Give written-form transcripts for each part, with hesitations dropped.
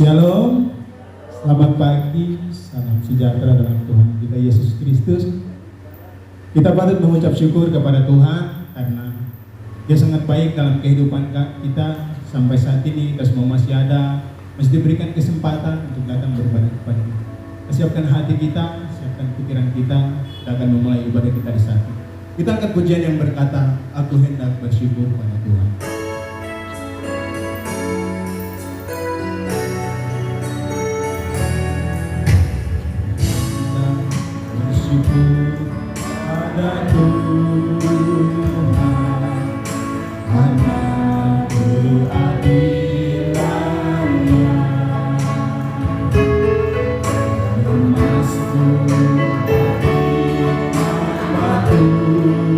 Shalom, selamat pagi, salam sejahtera dalam Tuhan kita Yesus Kristus. Kita patut mengucap syukur kepada Tuhan karena Dia sangat baik dalam kehidupan kita sampai saat ini. Kita semua masih ada, masih diberikan kesempatan untuk datang beribadah kepada Dia. Siapkan hati kita, siapkan pikiran kita akan memulai ibadah kita di saat ini. Kita angkat pujian yang berkata, aku hendak bersyukur pada Tuhan. Bersyukur pada Tuhan karena keadilan-Nya, termasuk nama Tuhan hati. Ya Tuhan,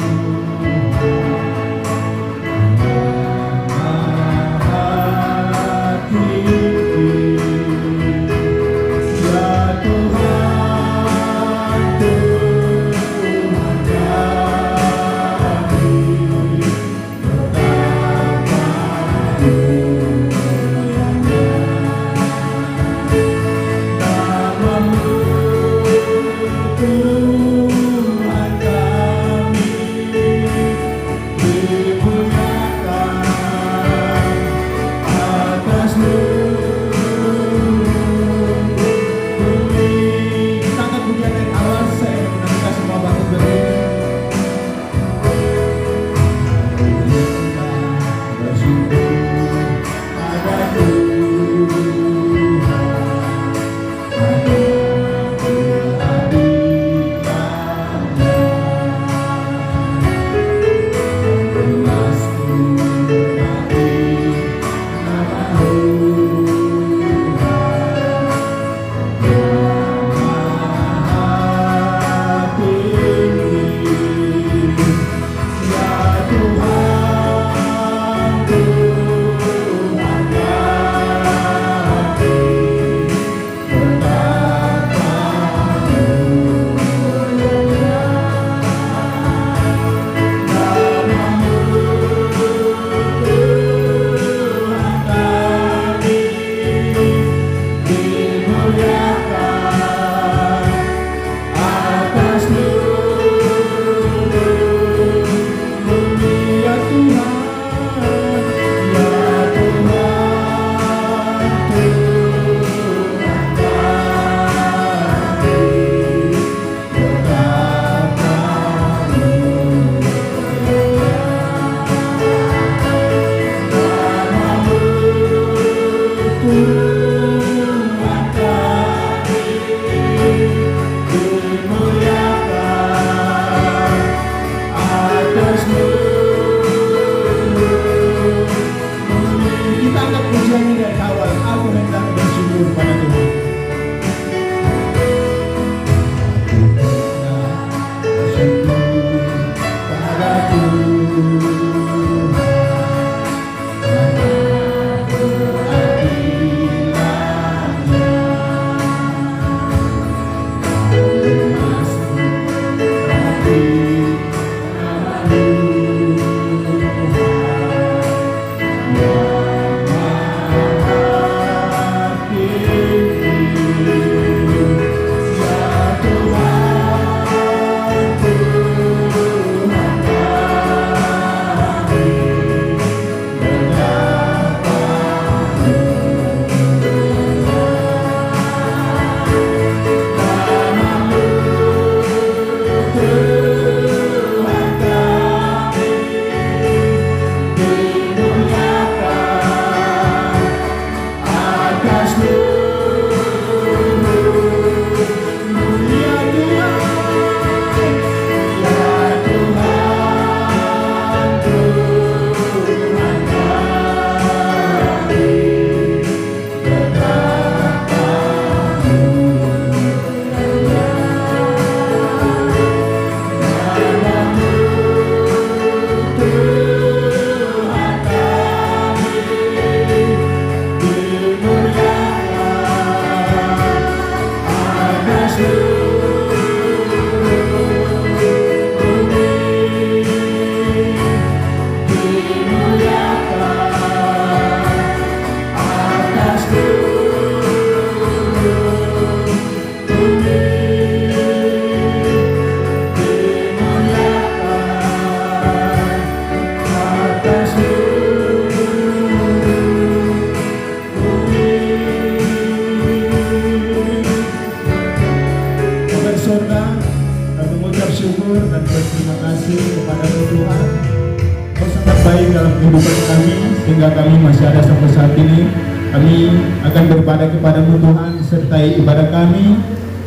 Alhamdulillah, kami mengucap syukur dan berterima kasih kepada Tuhan. Kau sangat baik dalam kehidupan kami, sehingga kami masih ada sampai saat ini. Kami akan beribadah kepada-Mu Tuhan, sertai ibadah kami,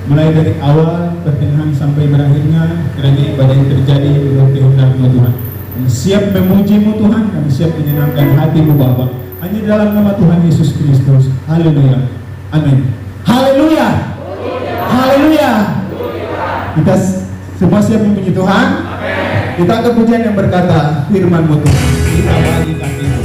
mulai dari awal, pertengahan sampai berakhirnya. Kiranya ibadah yang terjadi menurut kehendak-Mu Tuhan. Kami siap memuji-Mu Tuhan, kami siap menyenangkan hati-Mu Bapa. Hanya dalam nama Tuhan Yesus Kristus. Haleluya. Amin. Haleluya. Haleluya. Kita semua siap memuji Tuhan. Kita ke pujian yang berkata, firman-Mu Tuhan. Kita bagikan itu.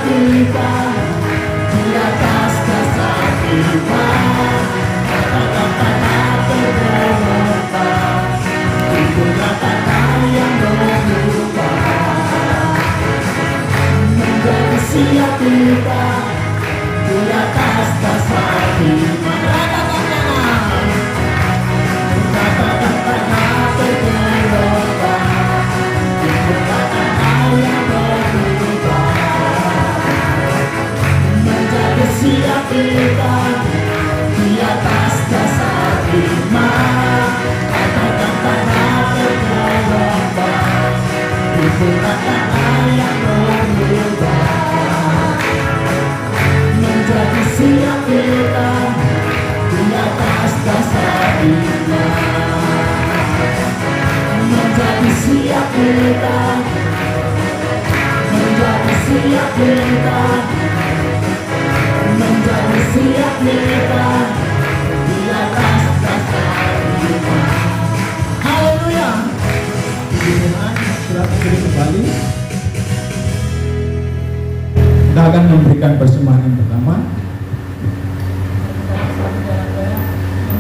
kita di atas dasar iman. Kata-kata tergelombang, itulah kata yang berubah menjadi siap kita di atas dasar iman. Kata-kata tergelombang, itulah kata yang berubah menjadi siap kita di atas dasar iman. Kata-kata tergelombang, itulah kata yang berubah menjadi siap kita di atas dasar iman. Menjadi siap kita, menjadi siap kita, menjadi siap kita di atas dasar iman. Haleluya. Tuhan, silakan duduk kembali. Kita akan memberikan persembahan yang pertama.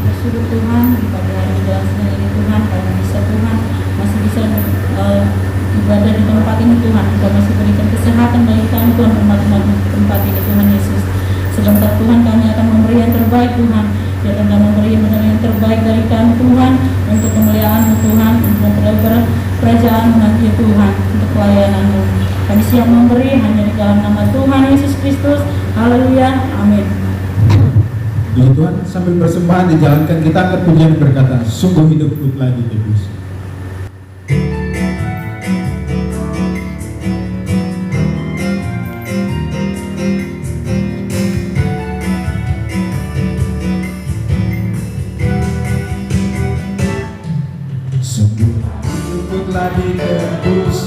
Bersyukur Tuhan pada hari dalam senang ini Tuhan, karena bisa Tuhan masih bisa ibadah di tempat ini Tuhan. Engkau masih berikan kesehatan bagi kami Tuhan, umat-umat tempat ini Tuhan Yesus. Sebentar Tuhan kami akan memberi yang terbaik Tuhan. Biarkan kami memberi yang terbaik dari kami Tuhan, untuk kemuliaan-Mu Tuhan, untuk memperlebar kerajaan-Mu nanti Tuhan, untuk pelayanan-Mu. Kami siap memberi hanya di dalam nama Tuhan Yesus Kristus. Haleluya, amin. Ya Tuhan, sambil persembahan dijalankan, kita angkat pujian berkata, sungguh hidupku telah ditebus. Sungguh hidupku telah ditebus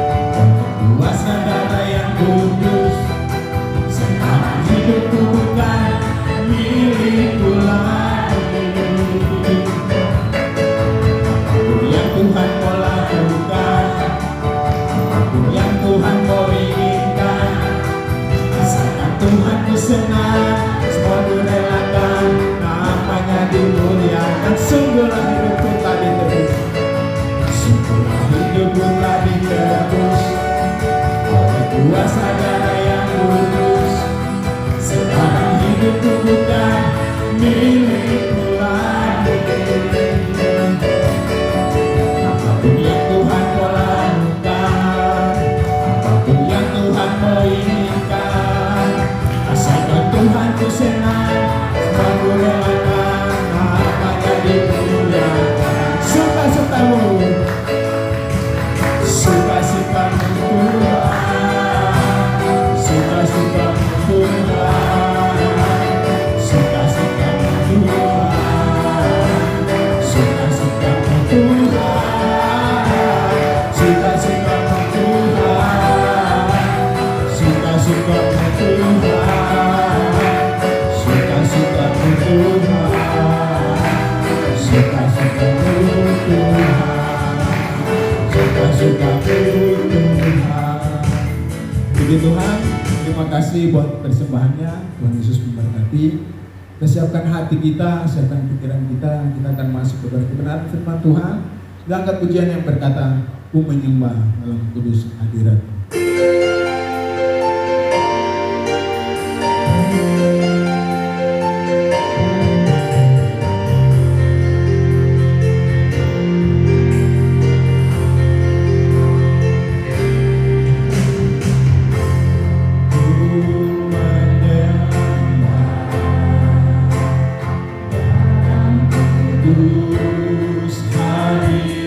oleh kuasa darah yang kudus. Sekarang hidupku bukan milikku lagi. Apapun yang Tuhan mau lakukan, apapun yang Tuhan mau inginkan, asalkan Tuhan ku senang, semua ku relakan, namanya dimuliakan. Sungguhlah hidupku telah ditebus, sungguhlah hidupku telah ditebus oleh kuasa darah yang kudus. Sekarang hidupku bukan milikku lagi. Apapun yang Tuhan mau lakukan, apapun yang Tuhan mau inginkan, asalkan Tuhan ku senang, semua ku relakan, namanya dimuliakan. Suka-sukamu, suka-sukamu Tuhan, suka-sukamu Tuhan, suka-sukamu Tuhan, suka-sukamu Tuhan, suka-sukamu Tuhan, suka-sukamu Tuhan, suka-sukamu Tuhan, suka-sukamu Tuhan, suka-sukamu Tuhan. Puji Tuhan, terima kasih buat persembahannya. Tuhan Yesus memberkati. Kita siapkan hati kita, siapkan pikiran kita. Kita akan masuk kepada kebenaran firman Tuhan. Kita angkat pujian yang berkata, ku menyembah dalam kudus hadirat. Kudus hadirat-Mu,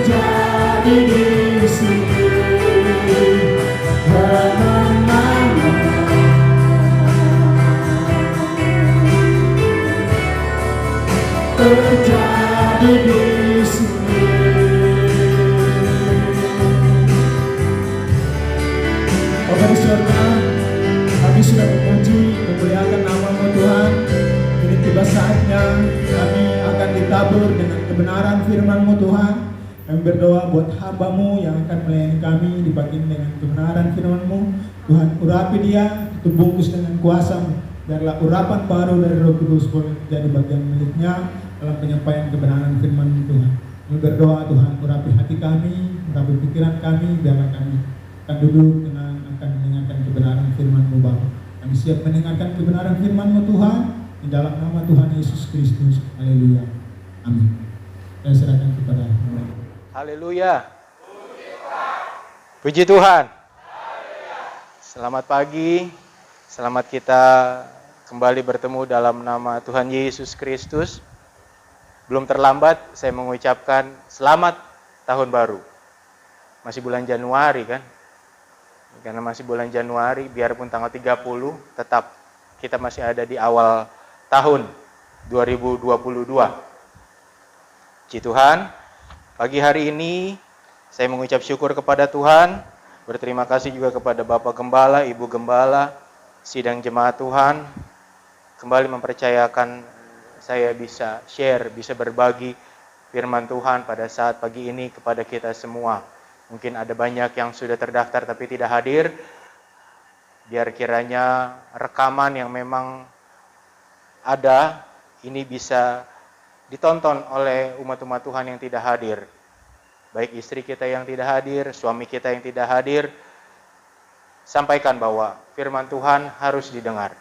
terjadi di sini. Terjadi di sini. Bapa di surga, kami sudah memuji, memuliakan nama-Mu Tuhan. Ini tiba saatnya kami akan ditabur dengan kebenaran firman-Mu Tuhan. Kami berdoa buat hamba-Mu yang akan melayani kami di pagi ini dengan kebenaran firman-Mu. Tuhan, urapi dia, tutup bungkus dengan kuasa-Mu. Biarlah urapan baru dari Roh Kudus boleh jadi bagian miliknya dalam penyampaian kebenaran firman Tuhan. Kami berdoa Tuhan, urapi hati kami, urapi pikiran kami, biarlah kami akan duduk tenang, akan mendengarkan kebenaran firman-Mu Bapa. Kami siap mendengarkan kebenaran firman-Mu Tuhan, di dalam nama Tuhan Yesus Kristus. Haleluya. Amin. Saya serahkan kepada Tuhan. Haleluya. Puji Tuhan. Selamat pagi. Selamat kita kembali bertemu dalam nama Tuhan Yesus Kristus. Belum terlambat saya mengucapkan selamat tahun baru. Masih bulan Januari kan? Karena masih bulan Januari, biarpun tanggal 30, tetap kita masih ada di awal tahun 2022. Puji Tuhan, pagi hari ini saya mengucap syukur kepada Tuhan. Berterima kasih juga kepada Bapak Gembala, Ibu Gembala, sidang jemaat Tuhan, kembali mempercayakan saya bisa share, bisa berbagi firman Tuhan pada saat pagi ini kepada kita semua. Mungkin ada banyak yang sudah terdaftar tapi tidak hadir. Biar kiranya rekaman yang memang ada, ini bisa ditonton oleh umat-umat Tuhan yang tidak hadir. Baik istri kita yang tidak hadir, suami kita yang tidak hadir, sampaikan bahwa firman Tuhan harus didengar.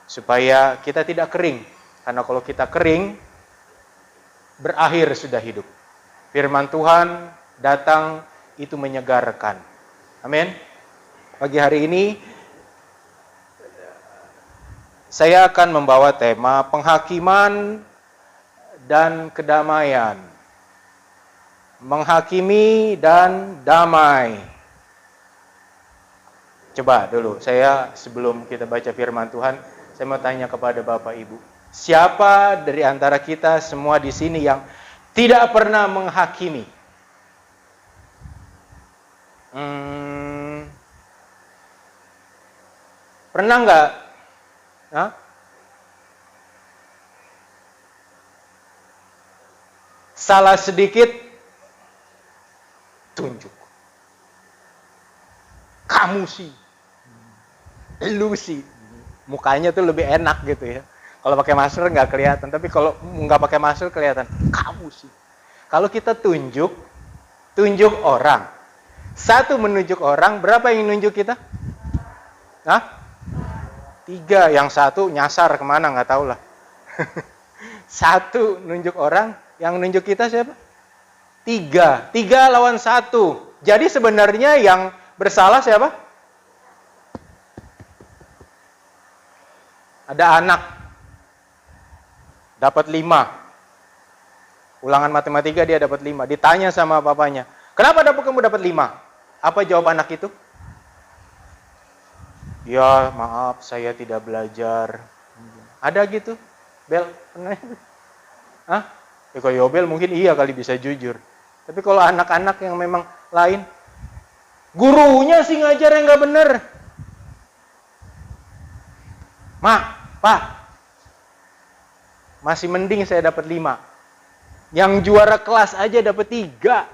Supaya kita tidak kering. Karena kalau kita kering, berakhir sudah hidup. Firman Tuhan datang itu menyegarkan. Amin. Pagi hari ini, saya akan membawa tema penghakiman dan kedamaian. Menghakimi dan damai. Coba dulu, saya sebelum kita baca firman Tuhan, saya mau tanya kepada Bapak Ibu. Siapa dari antara kita semua di sini yang tidak pernah menghakimi? Pernah nggak? Hah? Salah sedikit, tunjuk. Kamu sih, lu sih. Mukanya tuh lebih enak gitu ya. Kalau pakai masker nggak kelihatan, tapi kalau nggak pakai masker kelihatan. Kamu sih. Kalau kita tunjuk orang. Satu menunjuk orang, berapa yang nunjuk kita? Hah? 3, yang satu nyasar kemana nggak tahu lah. 1 nunjuk orang, yang nunjuk kita siapa? 3 lawan 1. Jadi sebenarnya yang bersalah siapa? Ada anak dapat 5. Ulangan matematika dia dapat 5. Ditanya sama papanya, kenapa kamu dapat 5? Apa jawab anak itu? Ya maaf, saya tidak belajar. Ada gitu? Bel, pernah? Hah? Ya kalau Yobel mungkin iya kali bisa jujur. Tapi kalau anak-anak yang memang lain, gurunya sih ngajar yang nggak bener. Mak, Pak, masih mending saya dapat 5. Yang juara kelas aja dapat 3.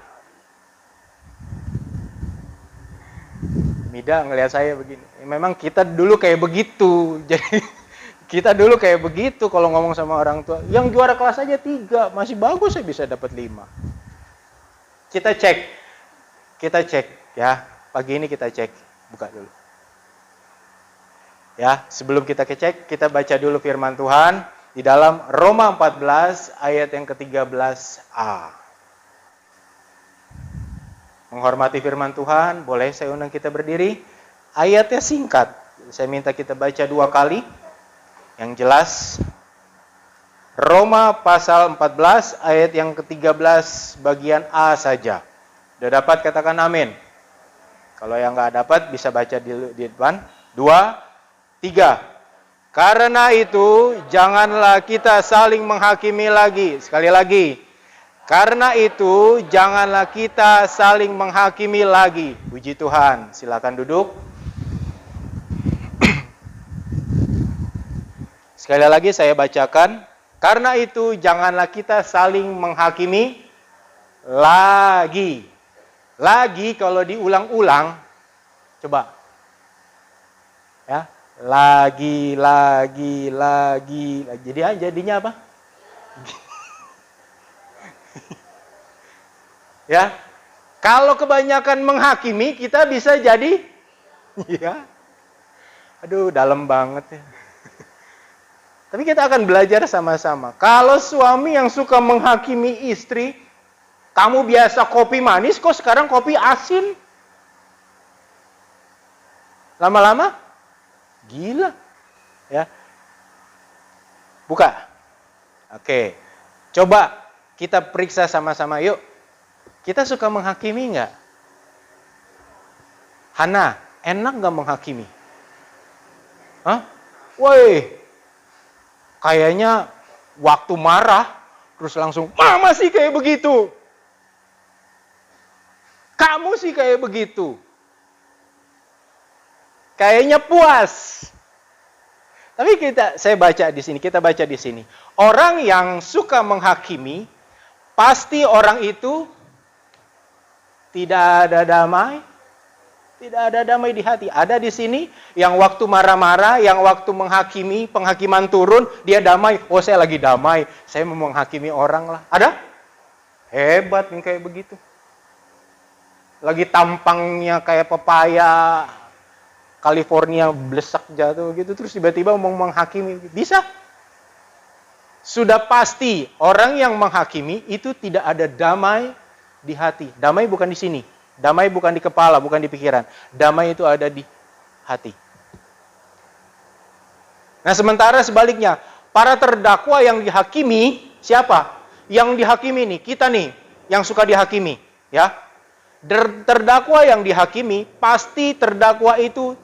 Mida ngelihat saya begini. Memang kita dulu kayak begitu. Jadi kita dulu kayak begitu kalau ngomong sama orang tua. Yang juara kelas aja 3, masih bagus saya bisa dapat 5. Kita cek ya. Pagi ini kita cek. Buka dulu. Ya, sebelum kita cek, kita baca dulu firman Tuhan di dalam Roma 14 ayat yang ke-13a. Menghormati firman Tuhan, boleh saya undang kita berdiri? Ayatnya singkat. Saya minta kita baca 2 kali. Yang jelas, Roma pasal 14 ayat yang ke-13 bagian A saja. Udah dapat katakan amin. Kalau yang nggak dapat bisa baca di depan. 2, 3. Karena itu janganlah kita saling menghakimi lagi. Sekali lagi. Karena itu janganlah kita saling menghakimi lagi. Puji Tuhan. Silakan duduk. Sekali lagi saya bacakan. Karena itu janganlah kita saling menghakimi lagi. Lagi kalau diulang-ulang, coba. Ya, lagi. Jadinya apa? Ya. Kalau kebanyakan menghakimi, kita bisa jadi ya. Aduh, dalam banget ya. Tapi kita akan belajar sama-sama. Kalau suami yang suka menghakimi istri, kamu biasa kopi manis, kok sekarang kopi asin? Lama-lama, gila. Ya. Buka. Oke. Coba kita periksa sama-sama yuk. Kita suka menghakimi nggak? Hana, enak nggak menghakimi? Hah? Woi, kayaknya waktu marah, terus langsung, mama sih kayak begitu. Kamu sih kayak begitu. Kayaknya puas. Tapi kita baca di sini. Orang yang suka menghakimi, pasti orang itu tidak ada damai. Tidak ada damai di hati. Ada di sini yang waktu marah-marah, yang waktu menghakimi, penghakiman turun, dia damai. Oh, saya lagi damai. Saya mau menghakimi orang lah. Ada? Hebat nih kayak begitu. Lagi tampangnya kayak pepaya California blesak jatuh gitu, terus tiba-tiba mau menghakimi. Bisa? Sudah pasti orang yang menghakimi itu tidak ada damai di hati. Damai bukan di sini. Damai bukan di kepala, bukan di pikiran. Damai itu ada di hati. Nah, sementara sebaliknya, para terdakwa yang dihakimi, siapa? Yang dihakimi nih, kita nih, yang suka dihakimi. Ya. Terdakwa yang dihakimi, pasti terdakwa itu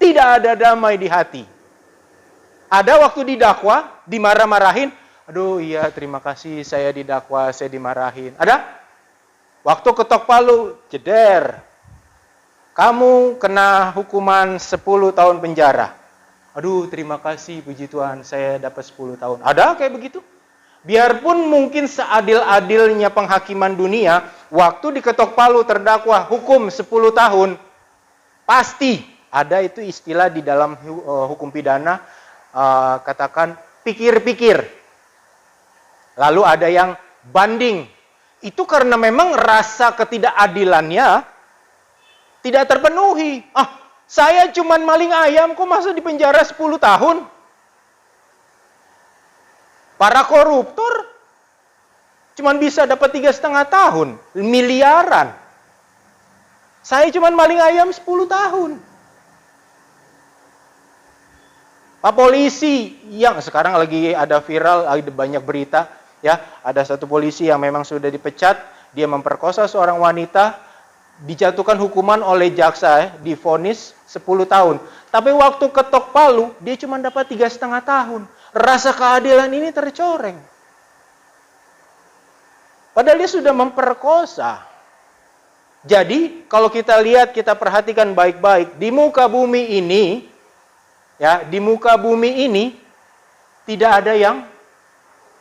tidak ada damai di hati. Ada waktu didakwa, dimarah-marahin, aduh iya terima kasih saya didakwa, saya dimarahin. Ada? Waktu ketok palu, jeder. Kamu kena hukuman 10 tahun penjara. Aduh terima kasih puji Tuhan, saya dapat 10 tahun. Ada kayak begitu? Biarpun mungkin seadil-adilnya penghakiman dunia, waktu diketok palu terdakwa hukum 10 tahun, pasti ada itu istilah di dalam hukum pidana, katakan pikir-pikir. Lalu ada yang banding. Itu karena memang rasa ketidakadilannya tidak terpenuhi. Saya cuman maling ayam, kok masa di penjara 10 tahun? Para koruptor cuman bisa dapat 3,5 tahun, miliaran. Saya cuman maling ayam 10 tahun. Pak polisi yang sekarang lagi ada viral, ada banyak berita, ya, ada satu polisi yang memang sudah dipecat, dia memperkosa seorang wanita, dijatuhkan hukuman oleh jaksa, divonis 10 tahun. Tapi waktu ketok palu, dia cuma dapat 3,5 tahun. Rasa keadilan ini tercoreng. Padahal dia sudah memperkosa. Jadi, kalau kita lihat, kita perhatikan baik-baik, di muka bumi ini, ya, di muka bumi ini tidak ada yang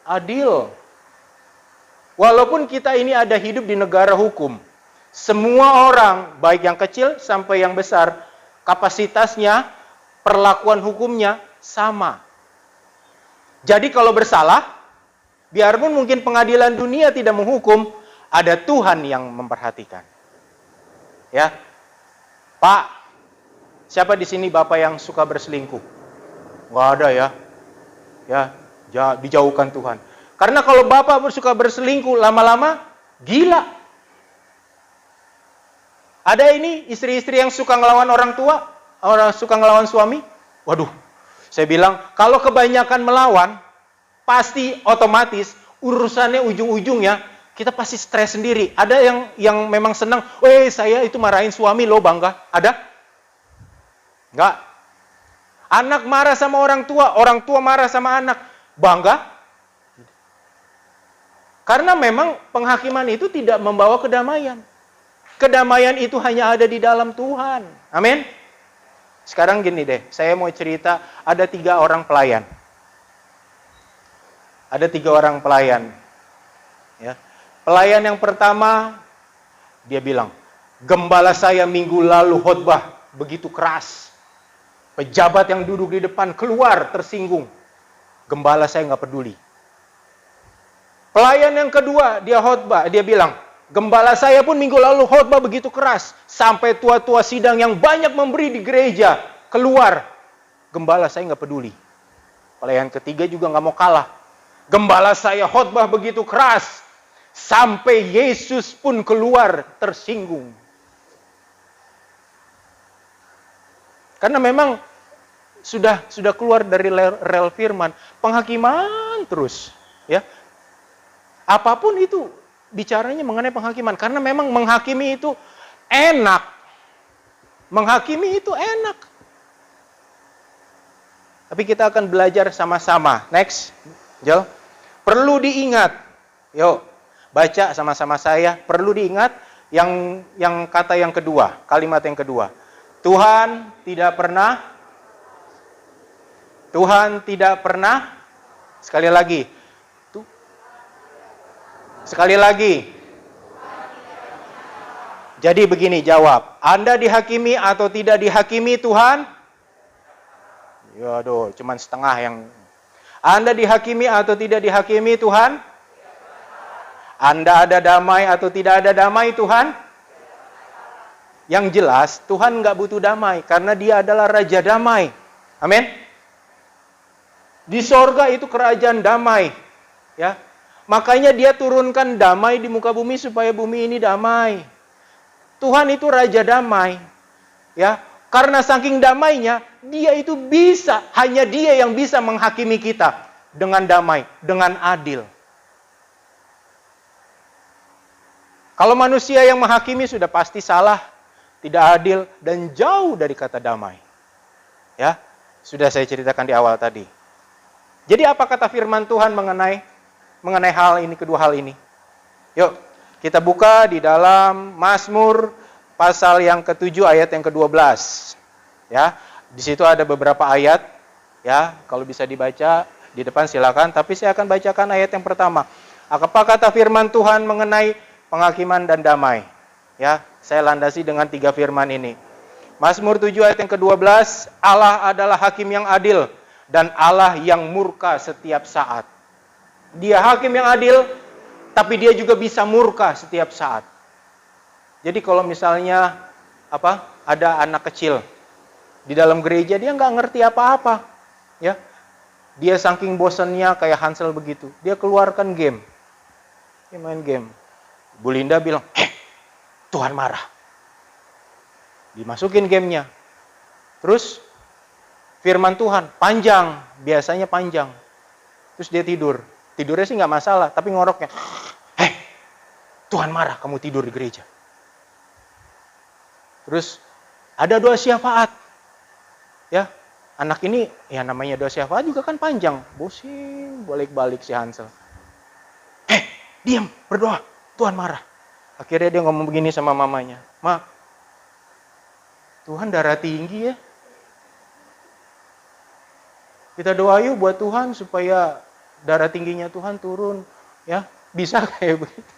adil. Walaupun kita ini ada hidup di negara hukum, semua orang, baik yang kecil sampai yang besar, kapasitasnya, perlakuan hukumnya sama. Jadi kalau bersalah, biarpun mungkin pengadilan dunia tidak menghukum, ada Tuhan yang memperhatikan. Ya, Pak, siapa di sini bapak yang suka berselingkuh? Nggak ada ya. Ya, dijauhkan Tuhan. Karena kalau bapak suka berselingkuh, lama-lama gila. Ada ini istri-istri yang suka ngelawan orang tua, orang suka ngelawan suami. Waduh, saya bilang kalau kebanyakan melawan, pasti otomatis urusannya ujung-ujungnya kita pasti stres sendiri. Ada yang memang senang, "Weh, saya itu marahin suami lo, bangga." Ada? Enggak. Anak marah sama orang tua marah sama anak, bangga? Karena memang penghakiman itu tidak membawa kedamaian. Kedamaian itu hanya ada di dalam Tuhan. Amin. Sekarang gini deh, saya mau cerita, ada 3 orang pelayan. Ada 3 orang pelayan. Ya. Pelayan yang pertama, dia bilang, "Gembala saya minggu lalu khotbah begitu keras. Pejabat yang duduk di depan keluar tersinggung. Gembala saya nggak peduli." Pelayan yang kedua, dia khotbah, dia bilang, "Gembala saya pun minggu lalu khotbah begitu keras. Sampai tua-tua sidang yang banyak memberi di gereja keluar. Gembala saya nggak peduli." Pelayan ketiga juga nggak mau kalah. "Gembala saya khotbah begitu keras. Sampai Yesus pun keluar tersinggung." Karena memang sudah keluar dari rel firman, penghakiman terus, ya. Apapun itu bicaranya mengenai penghakiman, karena memang menghakimi itu enak. Menghakimi itu enak. Tapi kita akan belajar sama-sama. Next, Jel. Perlu diingat. Yuk, baca sama-sama saya. Perlu diingat yang kata yang kedua, kalimat yang kedua. Tuhan tidak pernah, sekali lagi. Jadi begini, jawab. Anda dihakimi atau tidak dihakimi Tuhan? Ya aduh, cuman setengah yang. Anda dihakimi atau tidak dihakimi Tuhan? Anda ada damai atau tidak ada damai Tuhan? Yang jelas, Tuhan nggak butuh damai, karena Dia adalah Raja Damai. Amin. Di sorga itu kerajaan damai. Ya. Makanya Dia turunkan damai di muka bumi supaya bumi ini damai. Tuhan itu Raja Damai. Ya, karena saking damainya, Dia itu bisa, hanya Dia yang bisa menghakimi kita dengan damai, dengan adil. Kalau manusia yang menghakimi sudah pasti salah, tidak adil, dan jauh dari kata damai. Ya, sudah saya ceritakan di awal tadi. Jadi apa kata firman Tuhan mengenai hal ini, kedua hal ini? Yuk, kita buka di dalam Mazmur pasal yang ke-7 ayat yang ke-12. Ya, di situ ada beberapa ayat, ya, kalau bisa dibaca di depan silakan, tapi saya akan bacakan ayat yang pertama. Apa kata firman Tuhan mengenai penghakiman dan damai? Ya, saya landasi dengan 3 firman ini. Mazmur 7 ayat yang ke-12, Allah adalah hakim yang adil dan Allah yang murka setiap saat. Dia hakim yang adil, tapi Dia juga bisa murka setiap saat. Jadi kalau misalnya ada anak kecil di dalam gereja, dia nggak ngerti apa-apa, ya. Dia saking bosannya kayak Hansel begitu, dia keluarkan game, dia main game. Bu Linda bilang, Tuhan marah. Dimasukin gamenya. Terus firman Tuhan panjang, biasanya panjang. Terus dia tidur. Tidurnya sih nggak masalah, tapi ngoroknya, Tuhan marah, kamu tidur di gereja. Terus ada doa syafaat. Ya, anak ini ya namanya doa syafaat juga kan panjang. Bosin balik-balik si Hansel. Diam, berdoa, Tuhan marah. Akhirnya dia ngomong begini sama mamanya, "Ma, Tuhan darah tinggi ya. Kita doa yuk buat Tuhan supaya darah tingginya Tuhan turun." Ya, bisa kayak begitu.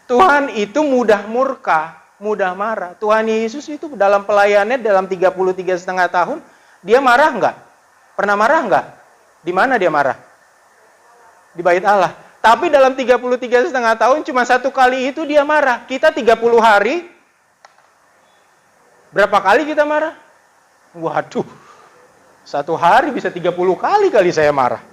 Tuhan itu mudah murka, mudah marah. Tuhan Yesus itu dalam pelayanannya dalam 33,5 tahun, Dia marah enggak? Pernah marah enggak? Di mana Dia marah? Di bait Allah. Tapi dalam 33,5 tahun cuma 1 kali itu Dia marah. Kita 30 hari, berapa kali kita marah? Waduh, 1 hari bisa 30 kali saya marah.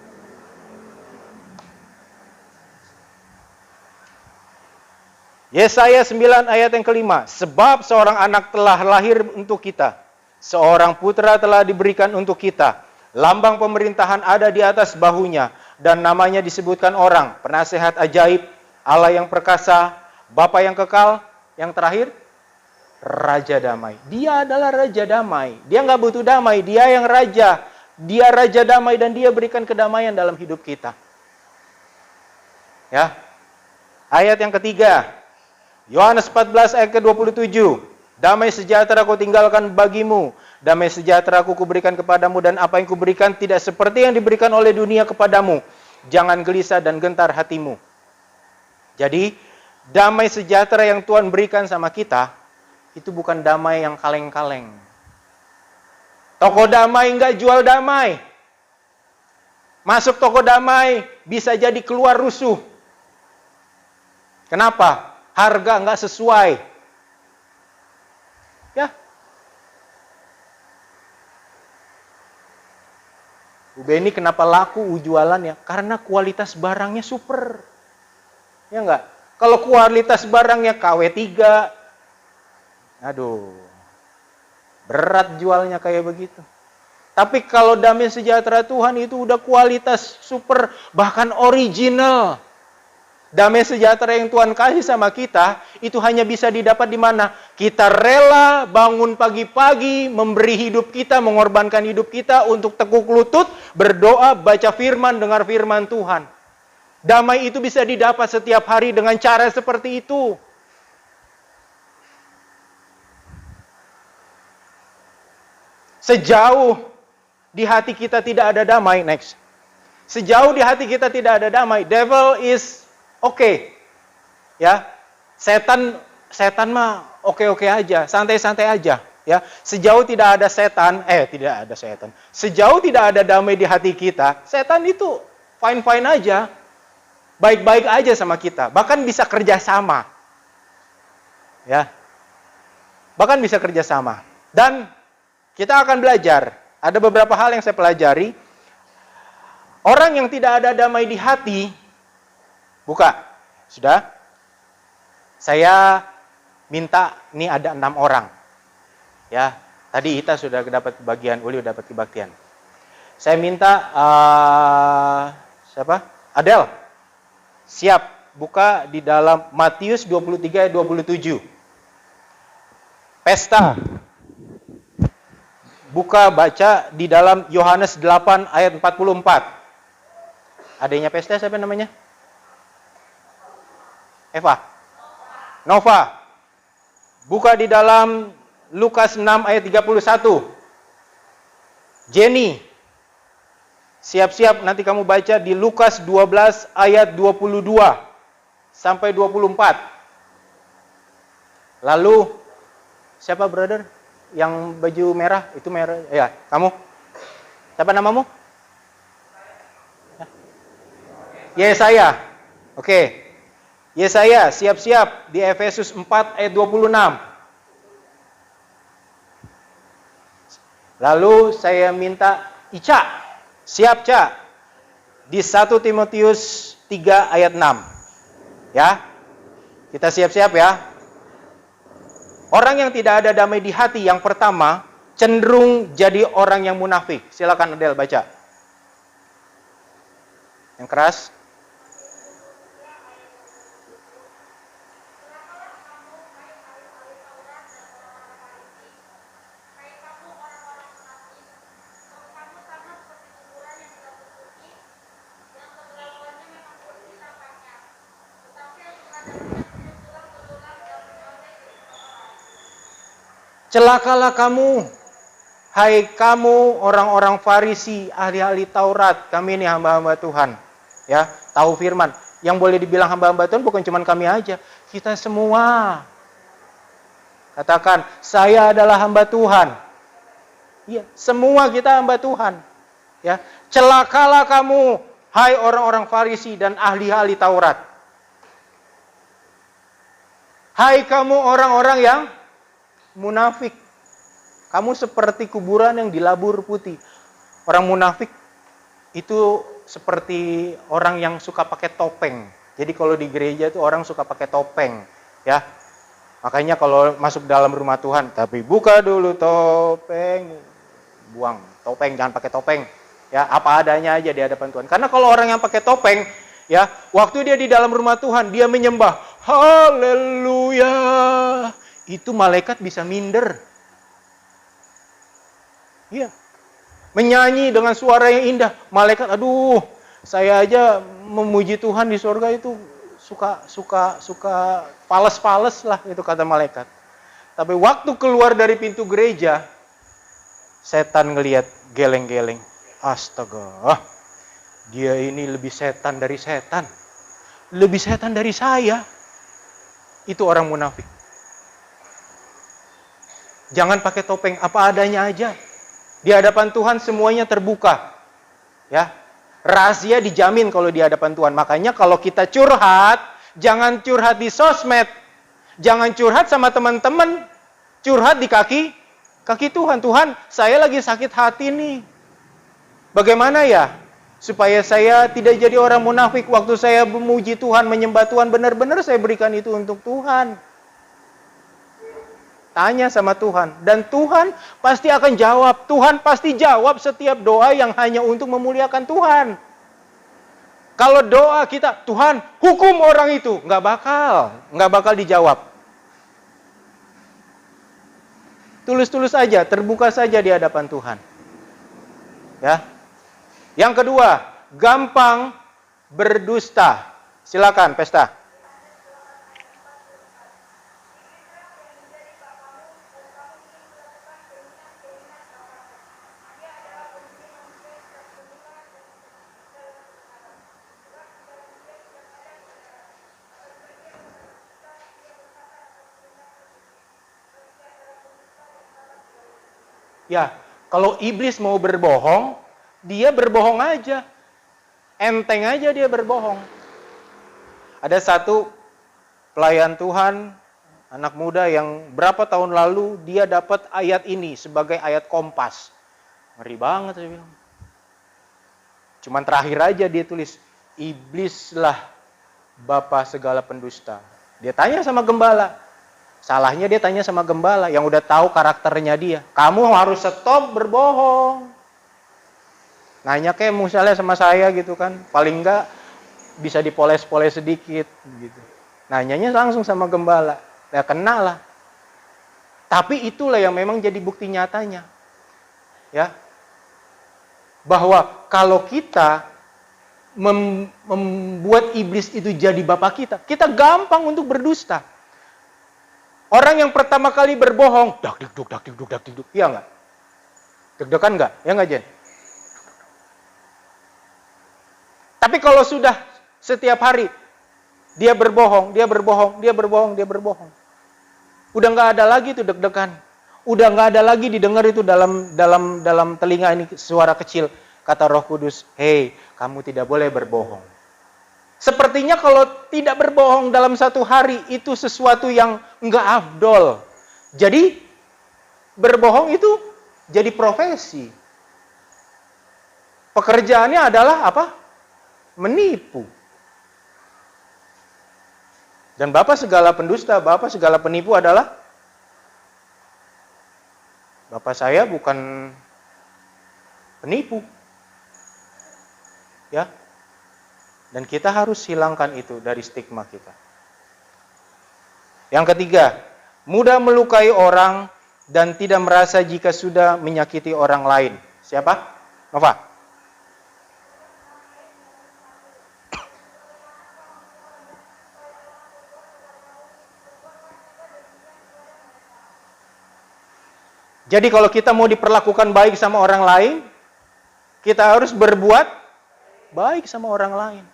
Yesaya 9 ayat yang ke-5. Sebab seorang anak telah lahir untuk kita, seorang putra telah diberikan untuk kita. Lambang pemerintahan ada di atas bahunya. dan namanya disebutkan orang, penasehat ajaib, Allah yang perkasa, Bapa yang kekal, yang terakhir, Raja damai. Dia adalah Raja damai. Dia nggak butuh damai, dia yang Raja. Dia Raja damai dan dia berikan kedamaian dalam hidup kita. Ya. Ayat yang ketiga, Yohanes 14 ayat ke-27. Damai sejahtera ku tinggalkan bagimu, damai sejahtera ku berikan kepadamu, dan apa yang kuberikan tidak seperti yang diberikan oleh dunia kepadamu. Jangan gelisah dan gentar hatimu. Jadi, damai sejahtera yang Tuhan berikan sama kita, itu bukan damai yang kaleng-kaleng. Toko damai nggak jual damai. Masuk toko damai bisa jadi keluar rusuh. Kenapa? Harga nggak sesuai. Ya. Bu Beni kenapa laku jualannya? Karena kualitas barangnya super. Ya nggak? Kalau kualitas barangnya KW3, aduh, berat jualnya kayak begitu. Tapi kalau damai sejahtera Tuhan itu udah kualitas super, bahkan original. Damai sejahtera yang Tuhan kasih sama kita, itu hanya bisa didapat di mana? Kita rela bangun pagi-pagi, memberi hidup kita, mengorbankan hidup kita untuk tekuk lutut, berdoa, baca firman, dengar firman Tuhan. Damai itu bisa didapat setiap hari dengan cara seperti itu. Sejauh di hati kita tidak ada damai, next. Sejauh di hati kita tidak ada damai, devil is okay. Ya. Setan mah oke-oke aja, santai-santai aja, ya. Sejauh tidak ada setan, Sejauh tidak ada damai di hati kita, setan itu fine-fine aja. Baik-baik aja sama kita, bahkan bisa kerja sama. Ya. Bahkan bisa kerja sama. Dan kita akan belajar, ada beberapa hal yang saya pelajari. Orang yang tidak ada damai di hati, buka, sudah? Saya minta, ini ada 6 orang. Ya, tadi Ita sudah dapat kebagian, Uli sudah dapat kebaktian. Saya minta, siapa? Adel, siap, buka di dalam Matius 23 ayat 27. Pesta. Buka baca di dalam Yohanes 8 ayat 44. Adanya Pesta siapa namanya? Eva. Nova. Buka di dalam Lukas 6 ayat 31. Jenny. Siap-siap nanti kamu baca di Lukas 12 ayat 22 sampai 24. Lalu siapa brother? Yang baju merah, itu merah. Ya, kamu. Siapa namamu? Yesaya. Oke. Yesaya, siap-siap di Efesus 4 ayat 26. Lalu saya minta Ica. Siap, Ca. Di 1 Timotius 3 ayat 6. Ya. Kita siap-siap ya. Orang yang tidak ada damai di hati yang pertama cenderung jadi orang yang munafik. Silakan Adel baca. Yang keras. Celakalah kamu, hai kamu orang-orang Farisi, ahli-ahli Taurat. Kami ini hamba-hamba Tuhan, ya, tahu firman. Yang boleh dibilang hamba-hamba Tuhan bukan cuma kami aja, kita semua. Katakan, saya adalah hamba Tuhan. Iya, semua kita hamba Tuhan. Ya, celakalah kamu, hai orang-orang Farisi dan ahli-ahli Taurat. Hai kamu orang-orang yang munafik. Kamu seperti kuburan yang dilabur putih. Orang munafik itu seperti orang yang suka pakai topeng. Jadi kalau di gereja itu orang suka pakai topeng, ya. Makanya kalau masuk dalam rumah Tuhan, tapi buka dulu topeng, buang topeng, jangan pakai topeng. Ya, apa adanya aja di hadapan Tuhan. Karena kalau orang yang pakai topeng, ya, waktu dia di dalam rumah Tuhan, dia menyembah, haleluya, itu malaikat bisa minder. Iya. Menyanyi dengan suara yang indah, malaikat, aduh, saya aja memuji Tuhan di surga itu suka pales-pales lah, itu kata malaikat. Tapi waktu keluar dari pintu gereja, setan ngelihat geleng-geleng. Astaga, dia ini lebih setan dari setan. Lebih setan dari saya. Itu orang munafik. Jangan pakai topeng, apa adanya aja. Di hadapan Tuhan semuanya terbuka. Ya. Rahasia dijamin kalau di hadapan Tuhan. Makanya kalau kita curhat, jangan curhat di sosmed. Jangan curhat sama teman-teman. Curhat di kaki Tuhan. Tuhan, saya lagi sakit hati nih. Bagaimana ya supaya saya tidak jadi orang munafik waktu saya memuji Tuhan, menyembah Tuhan, benar-benar saya berikan itu untuk Tuhan. Tanya sama Tuhan. Dan Tuhan pasti akan jawab. Tuhan pasti jawab setiap doa yang hanya untuk memuliakan Tuhan. Kalau doa kita, Tuhan hukum orang itu, nggak bakal dijawab. Tulus-tulus aja, terbuka saja di hadapan Tuhan. Ya. Yang kedua, gampang berdusta. Silakan, Pesta. Ya, kalau iblis mau berbohong, dia berbohong aja. Enteng aja dia berbohong. Ada satu pelayan Tuhan, anak muda yang berapa tahun lalu dia dapat ayat ini sebagai ayat kompas. Ngeri banget saya bilang. Cuman terakhir aja dia tulis, iblislah bapa segala pendusta. Dia tanya sama gembala. Salahnya dia tanya sama gembala yang udah tahu karakternya dia. Kamu harus stop berbohong. Nanya kayak misalnya sama saya gitu kan. Paling enggak bisa dipoles-poles sedikit gitu. Nanyanya langsung sama gembala. Ya kena lah. Tapi itulah yang memang jadi bukti nyatanya. Ya. Bahwa kalau kita membuat iblis itu jadi bapak kita gampang untuk berdusta. Orang yang pertama kali berbohong, dak dikduk, iya nggak? Deg-degan nggak? Ya nggak, Jen? Tapi kalau sudah setiap hari dia berbohong, udah nggak ada lagi tuh deg-degan, udah nggak ada lagi didengar itu dalam telinga ini suara kecil kata Roh Kudus, hei, kamu tidak boleh berbohong. Sepertinya kalau tidak berbohong dalam satu hari itu sesuatu yang enggak afdol. Jadi berbohong itu jadi profesi. Pekerjaannya adalah apa? Menipu. Dan bapak segala pendusta, bapak segala penipu adalah bapak saya bukan penipu. Ya. Dan kita harus hilangkan itu dari stigma kita. Yang ketiga, mudah melukai orang dan tidak merasa jika sudah menyakiti orang lain. Siapa? Nova. Jadi kalau kita mau diperlakukan baik sama orang lain, kita harus berbuat baik sama orang lain.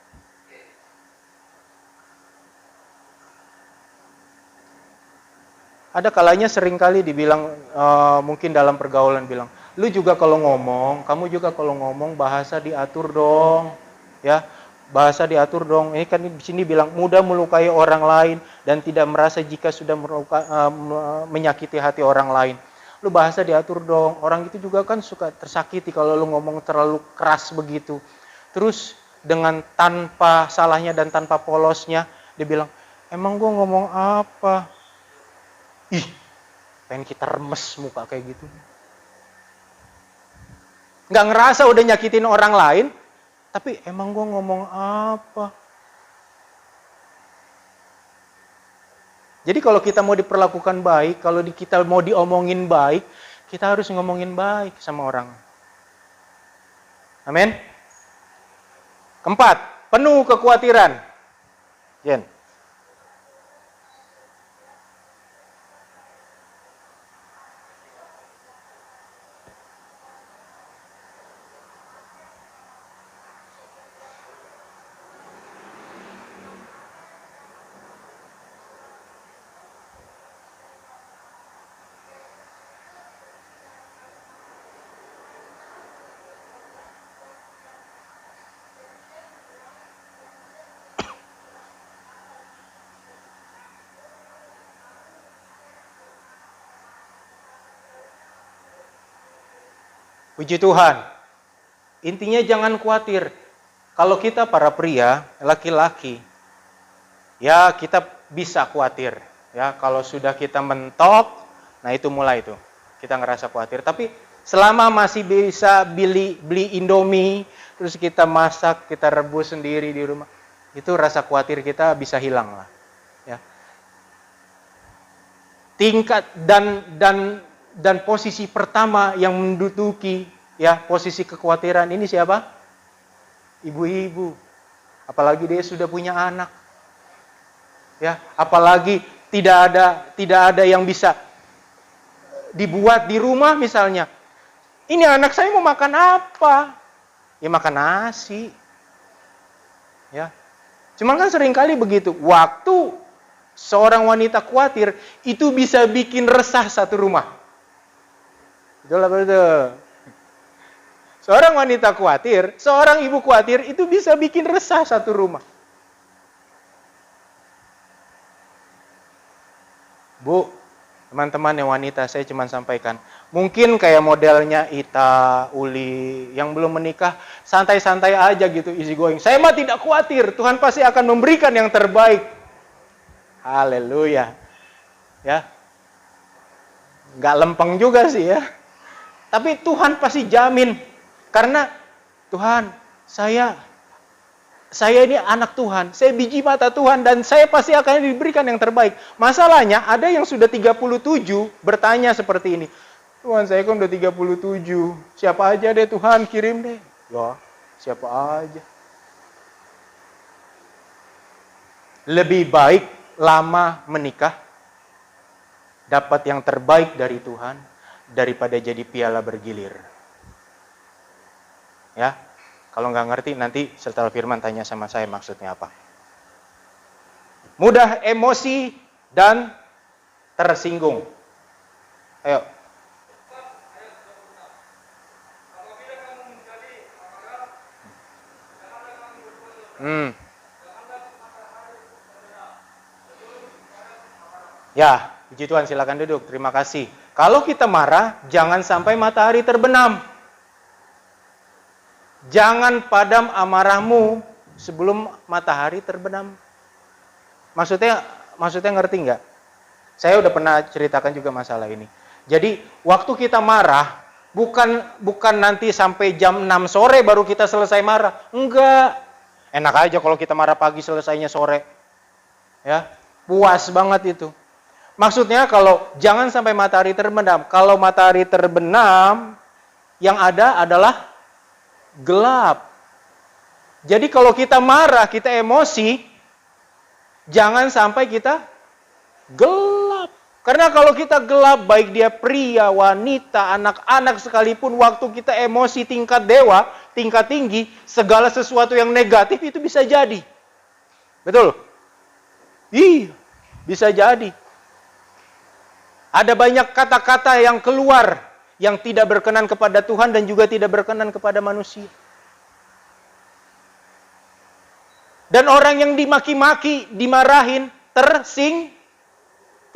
Ada kalanya seringkali dibilang, mungkin dalam pergaulan bilang, lu juga kalau ngomong, kamu juga kalau ngomong bahasa diatur dong, ya, bahasa diatur dong. Ini kan di sini bilang mudah melukai orang lain dan tidak merasa jika sudah menyakiti hati orang lain. Lu bahasa diatur dong. Orang itu juga kan suka tersakiti kalau lu ngomong terlalu keras begitu. Terus dengan tanpa salahnya dan tanpa polosnya dia bilang, emang gua ngomong apa? Ih, pengen kita remes muka kayak gitu. Nggak ngerasa udah nyakitin orang lain, tapi emang gue ngomong apa? Jadi kalau kita mau diperlakukan baik, kalau kita mau diomongin baik, kita harus ngomongin baik sama orang. Amin. Keempat, penuh kekhawatiran. Jen. Puji Tuhan. Intinya jangan khawatir. Kalau kita para pria, laki-laki, ya kita bisa khawatir. Ya, kalau sudah kita mentok, nah itu mulai tuh. Kita ngerasa khawatir. Tapi selama masih bisa beli Indomie, terus kita masak, kita rebus sendiri di rumah, itu rasa khawatir kita bisa hilang lah. Ya. Tingkat dan posisi pertama yang menduduki ya posisi kekhawatiran ini siapa? Ibu-ibu. Apalagi dia sudah punya anak. Ya, apalagi tidak ada yang bisa dibuat di rumah misalnya. Ini anak saya mau makan apa? Ya makan nasi. Ya. Cuman kan seringkali begitu. Waktu seorang wanita khawatir itu bisa bikin resah satu rumah. Betul. Seorang wanita khawatir, seorang ibu khawatir itu bisa bikin resah satu rumah. Bu, teman-teman yang wanita, saya cuma sampaikan. Mungkin kayak modelnya Ita, Uli, yang belum menikah, santai-santai aja gitu, easy going. Saya mah tidak khawatir, Tuhan pasti akan memberikan yang terbaik. Haleluya. Ya. Nggak lempeng juga sih ya. Tapi Tuhan pasti jamin. Karena Tuhan, saya ini anak Tuhan, saya biji mata Tuhan, dan saya pasti akan diberikan yang terbaik. Masalahnya, ada yang sudah 37 bertanya seperti ini. Tuhan, saya kan udah 37, siapa aja deh Tuhan, kirim deh. Ya, siapa aja. Lebih baik lama menikah, dapat yang terbaik dari Tuhan, daripada jadi piala bergilir. Ya, kalau nggak ngerti nanti setelah firman tanya sama saya maksudnya apa. Mudah emosi dan tersinggung. Ayo. Ya, puji Tuhan, silakan duduk. Terima kasih. Kalau kita marah, jangan sampai matahari terbenam. Jangan padam amarahmu sebelum matahari terbenam. Maksudnya ngerti nggak? Saya udah pernah ceritakan juga masalah ini. Jadi waktu kita marah, bukan nanti sampai jam 6 sore baru kita selesai marah. Enggak. Enak aja kalau kita marah pagi selesainya sore. Ya, puas banget itu. Maksudnya kalau jangan sampai matahari terbenam. Kalau matahari terbenam, yang ada adalah gelap. Jadi kalau kita marah, kita emosi, jangan sampai kita gelap. Karena kalau kita gelap, baik dia pria, wanita, anak-anak sekalipun, waktu kita emosi tingkat dewa, tingkat tinggi, segala sesuatu yang negatif itu bisa jadi. Betul? Iya, bisa jadi. Ada banyak kata-kata yang keluar yang tidak berkenan kepada Tuhan dan juga tidak berkenan kepada manusia. Dan orang yang dimaki-maki, dimarahin,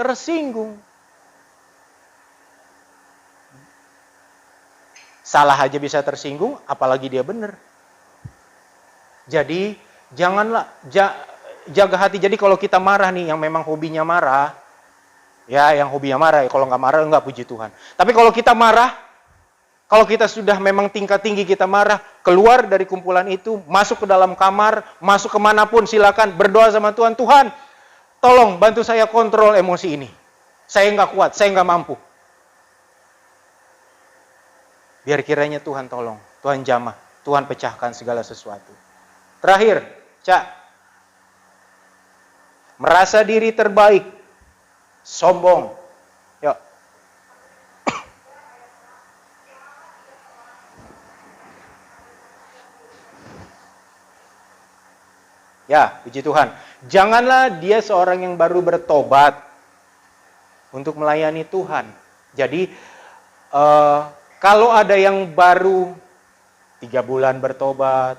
tersinggung. Salah aja bisa tersinggung, apalagi dia benar. Jadi, janganlah jaga hati. Jadi kalau kita marah nih, yang memang hobinya marah, ya yang hobinya marah, kalau nggak marah, nggak, puji Tuhan. Tapi kalau kita marah, Kalau kita sudah memang tingkat tinggi kita marah, keluar dari kumpulan itu, masuk ke dalam kamar, masuk kemanapun silakan, berdoa sama Tuhan, Tuhan, tolong bantu saya kontrol emosi ini. Saya nggak kuat, saya nggak mampu. Biar kiranya Tuhan tolong, Tuhan jamah, Tuhan pecahkan segala sesuatu. Terakhir, Cak, merasa diri terbaik, sombong. Yuk. Ya, puji Tuhan. Janganlah dia seorang yang baru bertobat untuk melayani Tuhan. Jadi, kalau ada yang baru 3 bulan bertobat,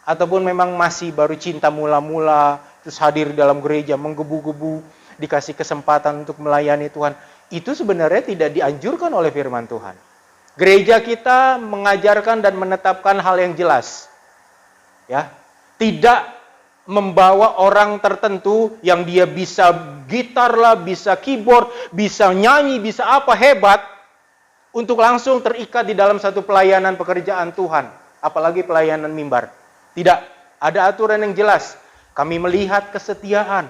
ataupun memang masih baru cinta mula-mula, terus hadir dalam gereja, menggebu-gebu, dikasih kesempatan untuk melayani Tuhan, itu sebenarnya tidak dianjurkan oleh firman Tuhan. Gereja kita mengajarkan dan menetapkan hal yang jelas. Ya, tidak membawa orang tertentu yang dia bisa gitar lah, bisa keyboard, bisa nyanyi, bisa apa, hebat, untuk langsung terikat di dalam satu pelayanan pekerjaan Tuhan. Apalagi pelayanan mimbar. Tidak, ada aturan yang jelas. Kami melihat kesetiaan.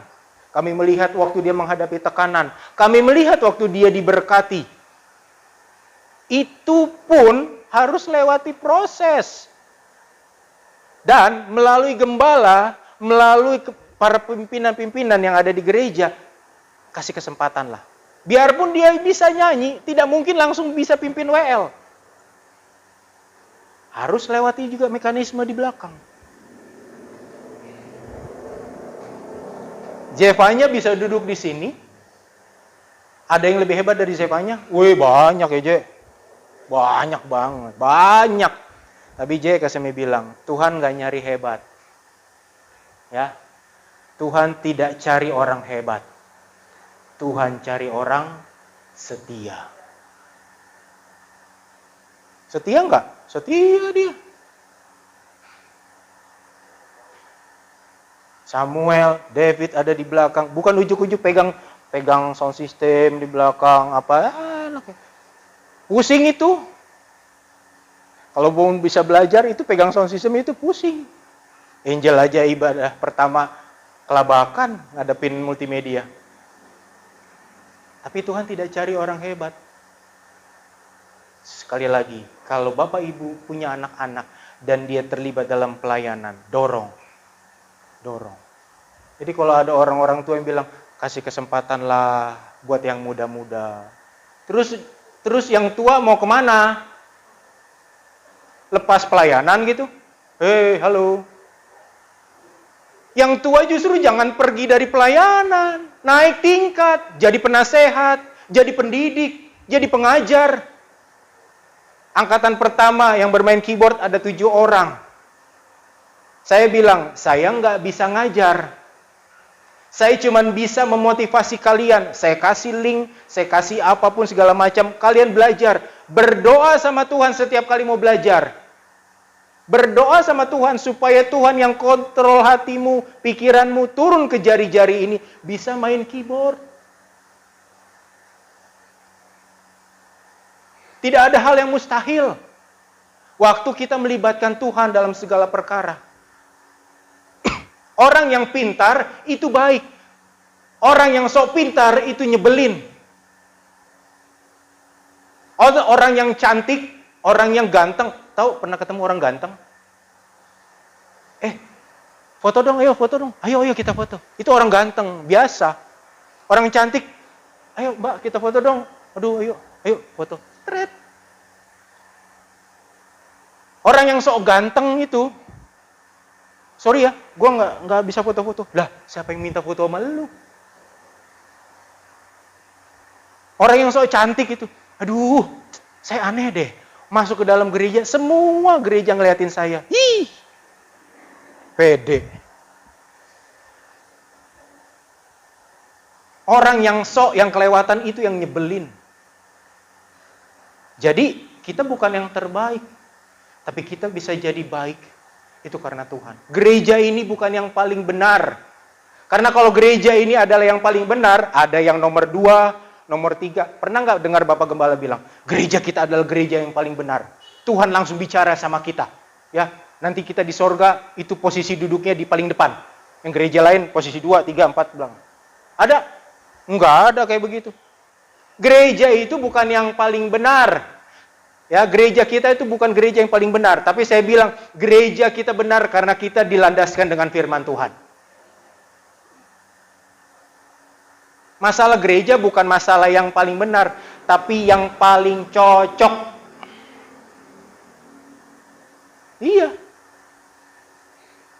Kami melihat waktu dia menghadapi tekanan. Kami melihat waktu dia diberkati. Itu pun harus lewati proses. Dan melalui gembala, melalui para pimpinan-pimpinan yang ada di gereja, kasih kesempatan lah. Biarpun dia bisa nyanyi, tidak mungkin langsung bisa pimpin WL. Harus lewati juga mekanisme di belakang. Zevanya bisa duduk di sini. Ada yang lebih hebat dari Zevanya? Wih, banyak ya, Je. Banyak banget, banyak. Tapi Je kasih bilang, Tuhan gak nyari hebat. Ya, Tuhan tidak cari orang hebat. Tuhan cari orang setia. Setia enggak? Setia dia. Samuel, David ada di belakang, bukan ujuk-ujuk pegang sound system di belakang apa? Pusing itu. Kalau belum bisa belajar itu pegang sound system itu pusing. Angel aja ibadah pertama kelabakan ngadepin multimedia. Tapi Tuhan tidak cari orang hebat. Sekali lagi, kalau Bapak Ibu punya anak-anak dan dia terlibat dalam pelayanan, dorong. Jadi kalau ada orang-orang tua yang bilang, kasih kesempatan lah buat yang muda-muda. Terus yang tua mau kemana? Lepas pelayanan gitu? Halo. Yang tua justru jangan pergi dari pelayanan, naik tingkat, jadi penasehat, jadi pendidik, jadi pengajar. Angkatan pertama yang bermain keyboard ada 7 orang. Saya bilang, saya nggak bisa ngajar. Saya cuma bisa memotivasi kalian. Saya kasih link, saya kasih apapun segala macam. Kalian belajar. Berdoa sama Tuhan setiap kali mau belajar. Berdoa sama Tuhan supaya Tuhan yang kontrol hatimu, pikiranmu, turun ke jari-jari ini. Bisa main keyboard. Tidak ada hal yang mustahil. Waktu kita melibatkan Tuhan dalam segala perkara. Orang yang pintar itu baik. Orang yang sok pintar itu nyebelin. Orang yang cantik, orang yang ganteng. Tahu pernah ketemu orang ganteng? Foto dong, ayo foto dong. Ayo kita foto. Itu orang ganteng, biasa. Orang cantik, ayo mbak kita foto dong. Aduh, ayo foto. Tret. Orang yang sok ganteng itu, sorry ya, gue nggak bisa foto-foto. Lah, siapa yang minta foto sama lu? Orang yang sok cantik itu, aduh, saya aneh deh. Masuk ke dalam gereja, semua gereja ngeliatin saya. Ih, pede. Orang yang sok, yang kelewatan itu yang nyebelin. Jadi, kita bukan yang terbaik. Tapi kita bisa jadi baik. Itu karena Tuhan. Gereja ini bukan yang paling benar. Karena kalau gereja ini adalah yang paling benar, ada yang nomor 2, Nomor 3, pernah nggak dengar Bapak Gembala bilang, gereja kita adalah gereja yang paling benar. Tuhan langsung bicara sama kita. Ya, nanti kita di sorga, itu posisi duduknya di paling depan. Yang gereja lain, posisi 2, 3, 4 belakang. Ada? Enggak ada kayak begitu. Gereja itu bukan yang paling benar. Ya, gereja kita itu bukan gereja yang paling benar. Tapi saya bilang, gereja kita benar karena kita dilandaskan dengan firman Tuhan. Masalah gereja bukan masalah yang paling benar, tapi yang paling cocok. Iya.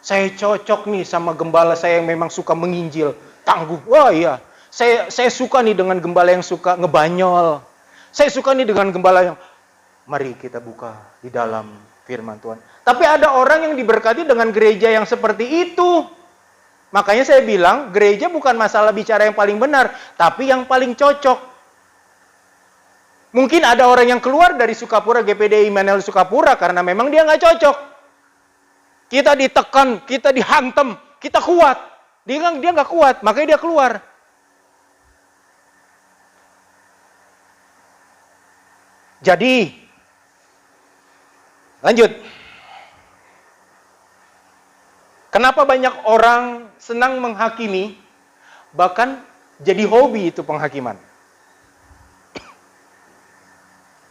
Saya cocok nih sama gembala saya yang memang suka menginjil, tangguh. Wah iya. Saya suka nih dengan gembala yang suka ngebanyol. Saya suka nih dengan gembala yang mari kita buka di dalam firman Tuhan. Tapi ada orang yang diberkati dengan gereja yang seperti itu. Makanya saya bilang, gereja bukan masalah bicara yang paling benar, tapi yang paling cocok. Mungkin ada orang yang keluar dari Sukapura, GPD Immanuel Sukapura, karena memang dia nggak cocok. Kita ditekan, kita dihantam, kita kuat. Dia nggak kuat, makanya dia keluar. Jadi, lanjut. Kenapa banyak orang senang menghakimi, bahkan jadi hobi itu penghakiman.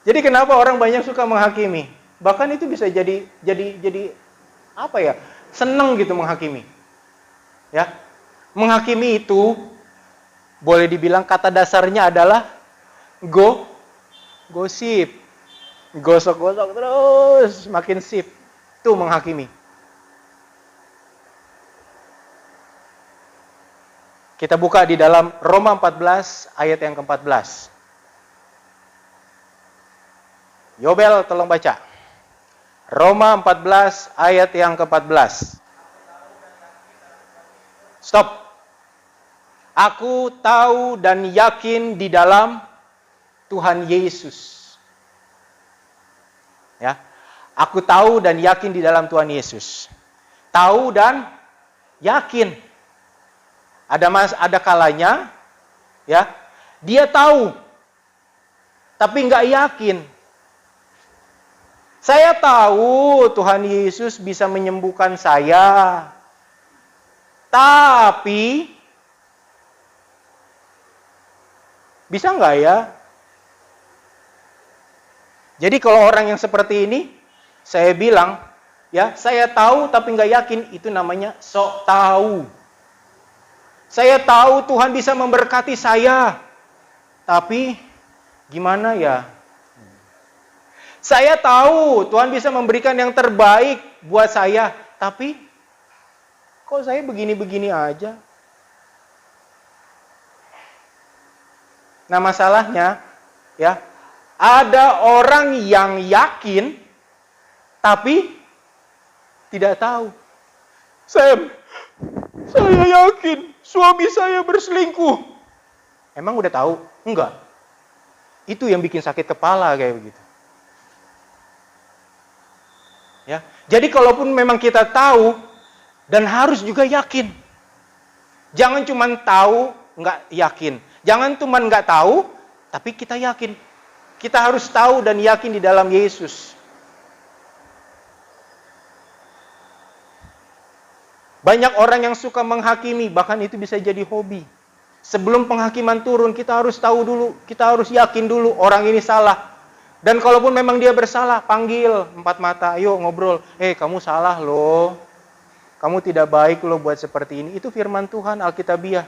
Jadi kenapa orang banyak suka menghakimi? Bahkan itu bisa jadi apa ya? Senang gitu menghakimi. Ya. Menghakimi itu boleh dibilang kata dasarnya adalah gosip. Gosok-gosok terus makin sip. Itu menghakimi. Kita buka di dalam Roma 14 ayat yang ke-14. Yobel tolong baca. Roma 14 ayat yang ke-14. Stop. Aku tahu dan yakin di dalam Tuhan Yesus. Ya. Aku tahu dan yakin di dalam Tuhan Yesus. Tahu dan yakin. Ada kalanya, ya, dia tahu, tapi nggak yakin. Saya tahu Tuhan Yesus bisa menyembuhkan saya, tapi bisa nggak ya? Jadi kalau orang yang seperti ini, saya bilang, ya, saya tahu tapi nggak yakin, itu namanya sok tahu. Saya tahu Tuhan bisa memberkati saya, tapi gimana ya? Saya tahu Tuhan bisa memberikan yang terbaik buat saya, tapi kok saya begini-begini aja? Nah masalahnya, ya, ada orang yang yakin, tapi tidak tahu. Saya yakin suami saya berselingkuh. Emang udah tahu? Enggak. Itu yang bikin sakit kepala kayak begitu. Ya. Jadi kalaupun memang kita tahu dan harus juga yakin. Jangan cuma tahu, enggak yakin. Jangan cuma enggak tahu, tapi kita yakin. Kita harus tahu dan yakin di dalam Yesus. Banyak orang yang suka menghakimi, bahkan itu bisa jadi hobi. Sebelum penghakiman turun, kita harus tahu dulu, kita harus yakin dulu orang ini salah. Dan kalaupun memang dia bersalah, panggil 4 mata, ayo ngobrol. Kamu salah loh. Kamu tidak baik loh buat seperti ini. Itu firman Tuhan, Alkitabiah.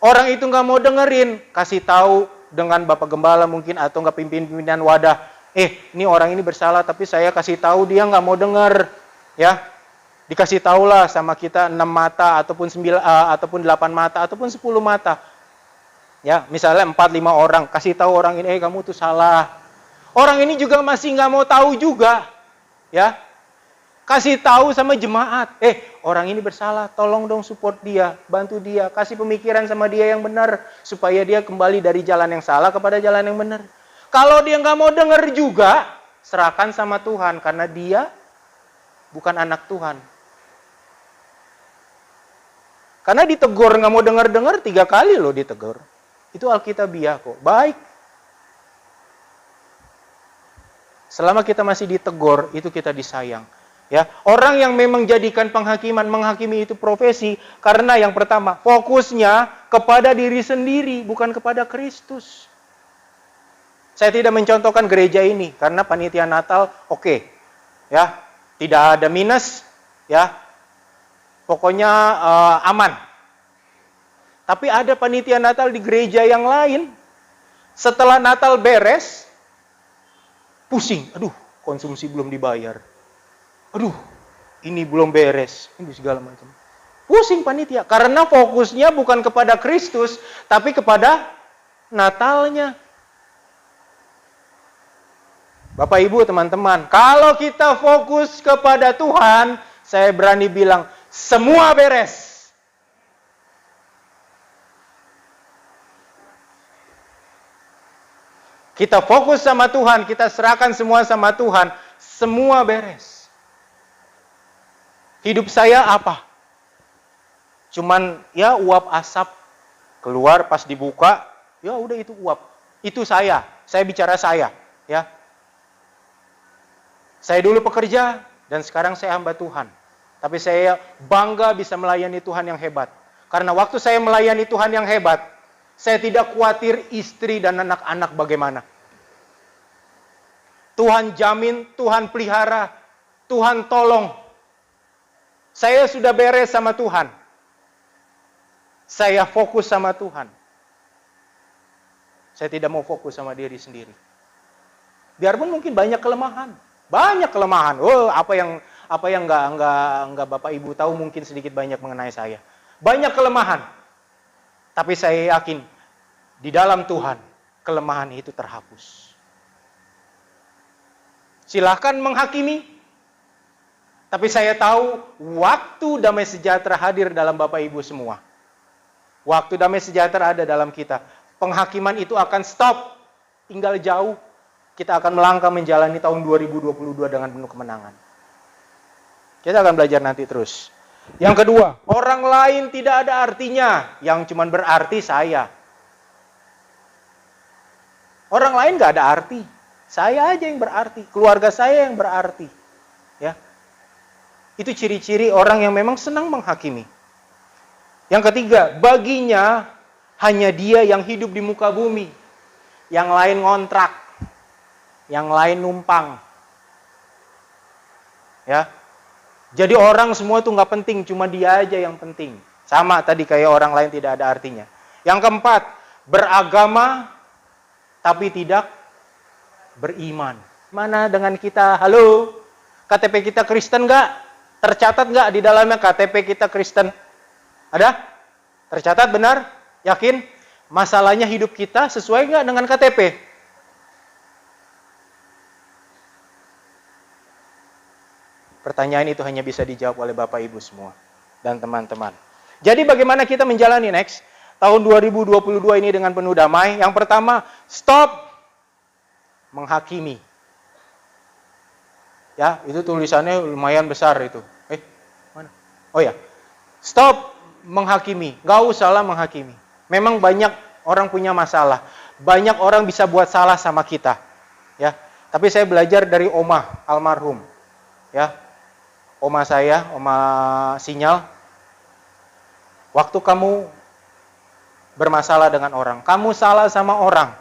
Orang itu nggak mau dengerin, kasih tahu dengan Bapak Gembala mungkin, atau nggak pimpinan wadah. Ini orang ini bersalah, tapi saya kasih tahu dia nggak mau denger. Ya. Dikasih tahulah sama kita 6 mata ataupun 9 ataupun 8 mata ataupun 10 mata. Ya, misalnya 4-5 orang, kasih tahu orang ini, kamu tuh salah. Orang ini juga masih nggak mau tahu juga. Ya. Kasih tahu sama jemaat, orang ini bersalah, tolong dong support dia, bantu dia, kasih pemikiran sama dia yang benar supaya dia kembali dari jalan yang salah kepada jalan yang benar. Kalau dia nggak mau dengar juga, serahkan sama Tuhan karena dia bukan anak Tuhan. Karena ditegur nggak mau dengar-dengar 3 kali loh ditegur. Itu alkitabiah kok. Baik. Selama kita masih ditegur, itu kita disayang. Ya, orang yang memang jadikan menghakimi itu profesi, karena yang pertama, fokusnya kepada diri sendiri, bukan kepada Kristus. Saya tidak mencontohkan gereja ini, karena panitia Natal, oke. Ya, tidak ada minus, ya. Pokoknya aman. Tapi ada panitia Natal di gereja yang lain, setelah Natal beres, pusing, aduh, konsumsi belum dibayar. Aduh, ini belum beres, ini segala macam. Pusing panitia, karena fokusnya bukan kepada Kristus, tapi kepada Natalnya. Bapak Ibu, teman-teman, kalau kita fokus kepada Tuhan, saya berani bilang, semua beres. Kita fokus sama Tuhan, kita serahkan semua sama Tuhan, semua beres. Hidup saya apa? Cuman ya uap asap keluar pas dibuka, ya udah itu uap. Itu saya bicara saya, ya. Saya dulu pekerja dan sekarang saya hamba Tuhan. Tapi saya bangga bisa melayani Tuhan yang hebat. Karena waktu saya melayani Tuhan yang hebat, saya tidak khawatir istri dan anak-anak bagaimana. Tuhan jamin, Tuhan pelihara, Tuhan tolong. Saya sudah beres sama Tuhan. Saya fokus sama Tuhan. Saya tidak mau fokus sama diri sendiri. Biarpun mungkin banyak kelemahan. Banyak kelemahan. Oh, apa yang enggak Bapak Ibu tahu mungkin sedikit banyak mengenai saya. Banyak kelemahan. Tapi saya yakin di dalam Tuhan kelemahan itu terhapus. Silahkan menghakimi. Tapi saya tahu waktu damai sejahtera hadir dalam Bapak Ibu semua. Waktu damai sejahtera ada dalam kita. Penghakiman itu akan stop. Tinggal jauh. Kita akan melangkah menjalani tahun 2022 dengan penuh kemenangan. Kita akan belajar nanti terus. Yang kedua, orang lain tidak ada artinya. Yang cuma berarti saya. Orang lain gak ada arti. Saya aja yang berarti. Keluarga saya yang berarti. Ya. Itu ciri-ciri orang yang memang senang menghakimi. Yang ketiga, baginya hanya dia yang hidup di muka bumi. Yang lain ngontrak. Yang lain numpang. Ya. Jadi orang semua itu nggak penting, cuma dia aja yang penting. Sama tadi kayak orang lain tidak ada artinya. Yang keempat, beragama tapi tidak beriman. Mana dengan kita? Halo, KTP kita Kristen nggak? Tercatat nggak di dalamnya KTP kita Kristen? Ada? Tercatat benar? Yakin? Masalahnya hidup kita sesuai nggak dengan KTP? Pertanyaan itu hanya bisa dijawab oleh Bapak Ibu semua dan teman-teman. Jadi bagaimana kita menjalani next tahun 2022 ini dengan penuh damai? Yang pertama, stop menghakimi. Ya, itu tulisannya lumayan besar itu. Mana? Oh ya. Stop menghakimi. Gak usahlah menghakimi. Memang banyak orang punya masalah. Banyak orang bisa buat salah sama kita. Ya. Tapi saya belajar dari Oma almarhum. Ya. Oma saya, Oma Sinyal. Waktu kamu bermasalah dengan orang, kamu salah sama orang,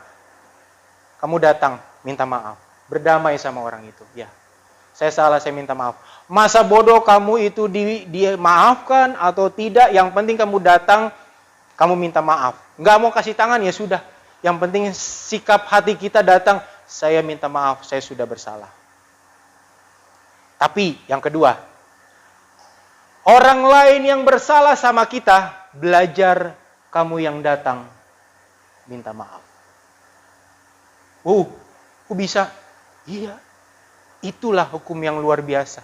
kamu datang minta maaf, berdamai sama orang itu. Ya. Saya salah, saya minta maaf. Masa bodoh kamu itu dimaafkan atau tidak, yang penting kamu datang, kamu minta maaf. Nggak mau kasih tangan, ya sudah. Yang penting sikap hati kita datang, saya minta maaf, saya sudah bersalah. Tapi yang kedua, orang lain yang bersalah sama kita, belajar kamu yang datang minta maaf. Kok bisa? Iya. Itulah hukum yang luar biasa.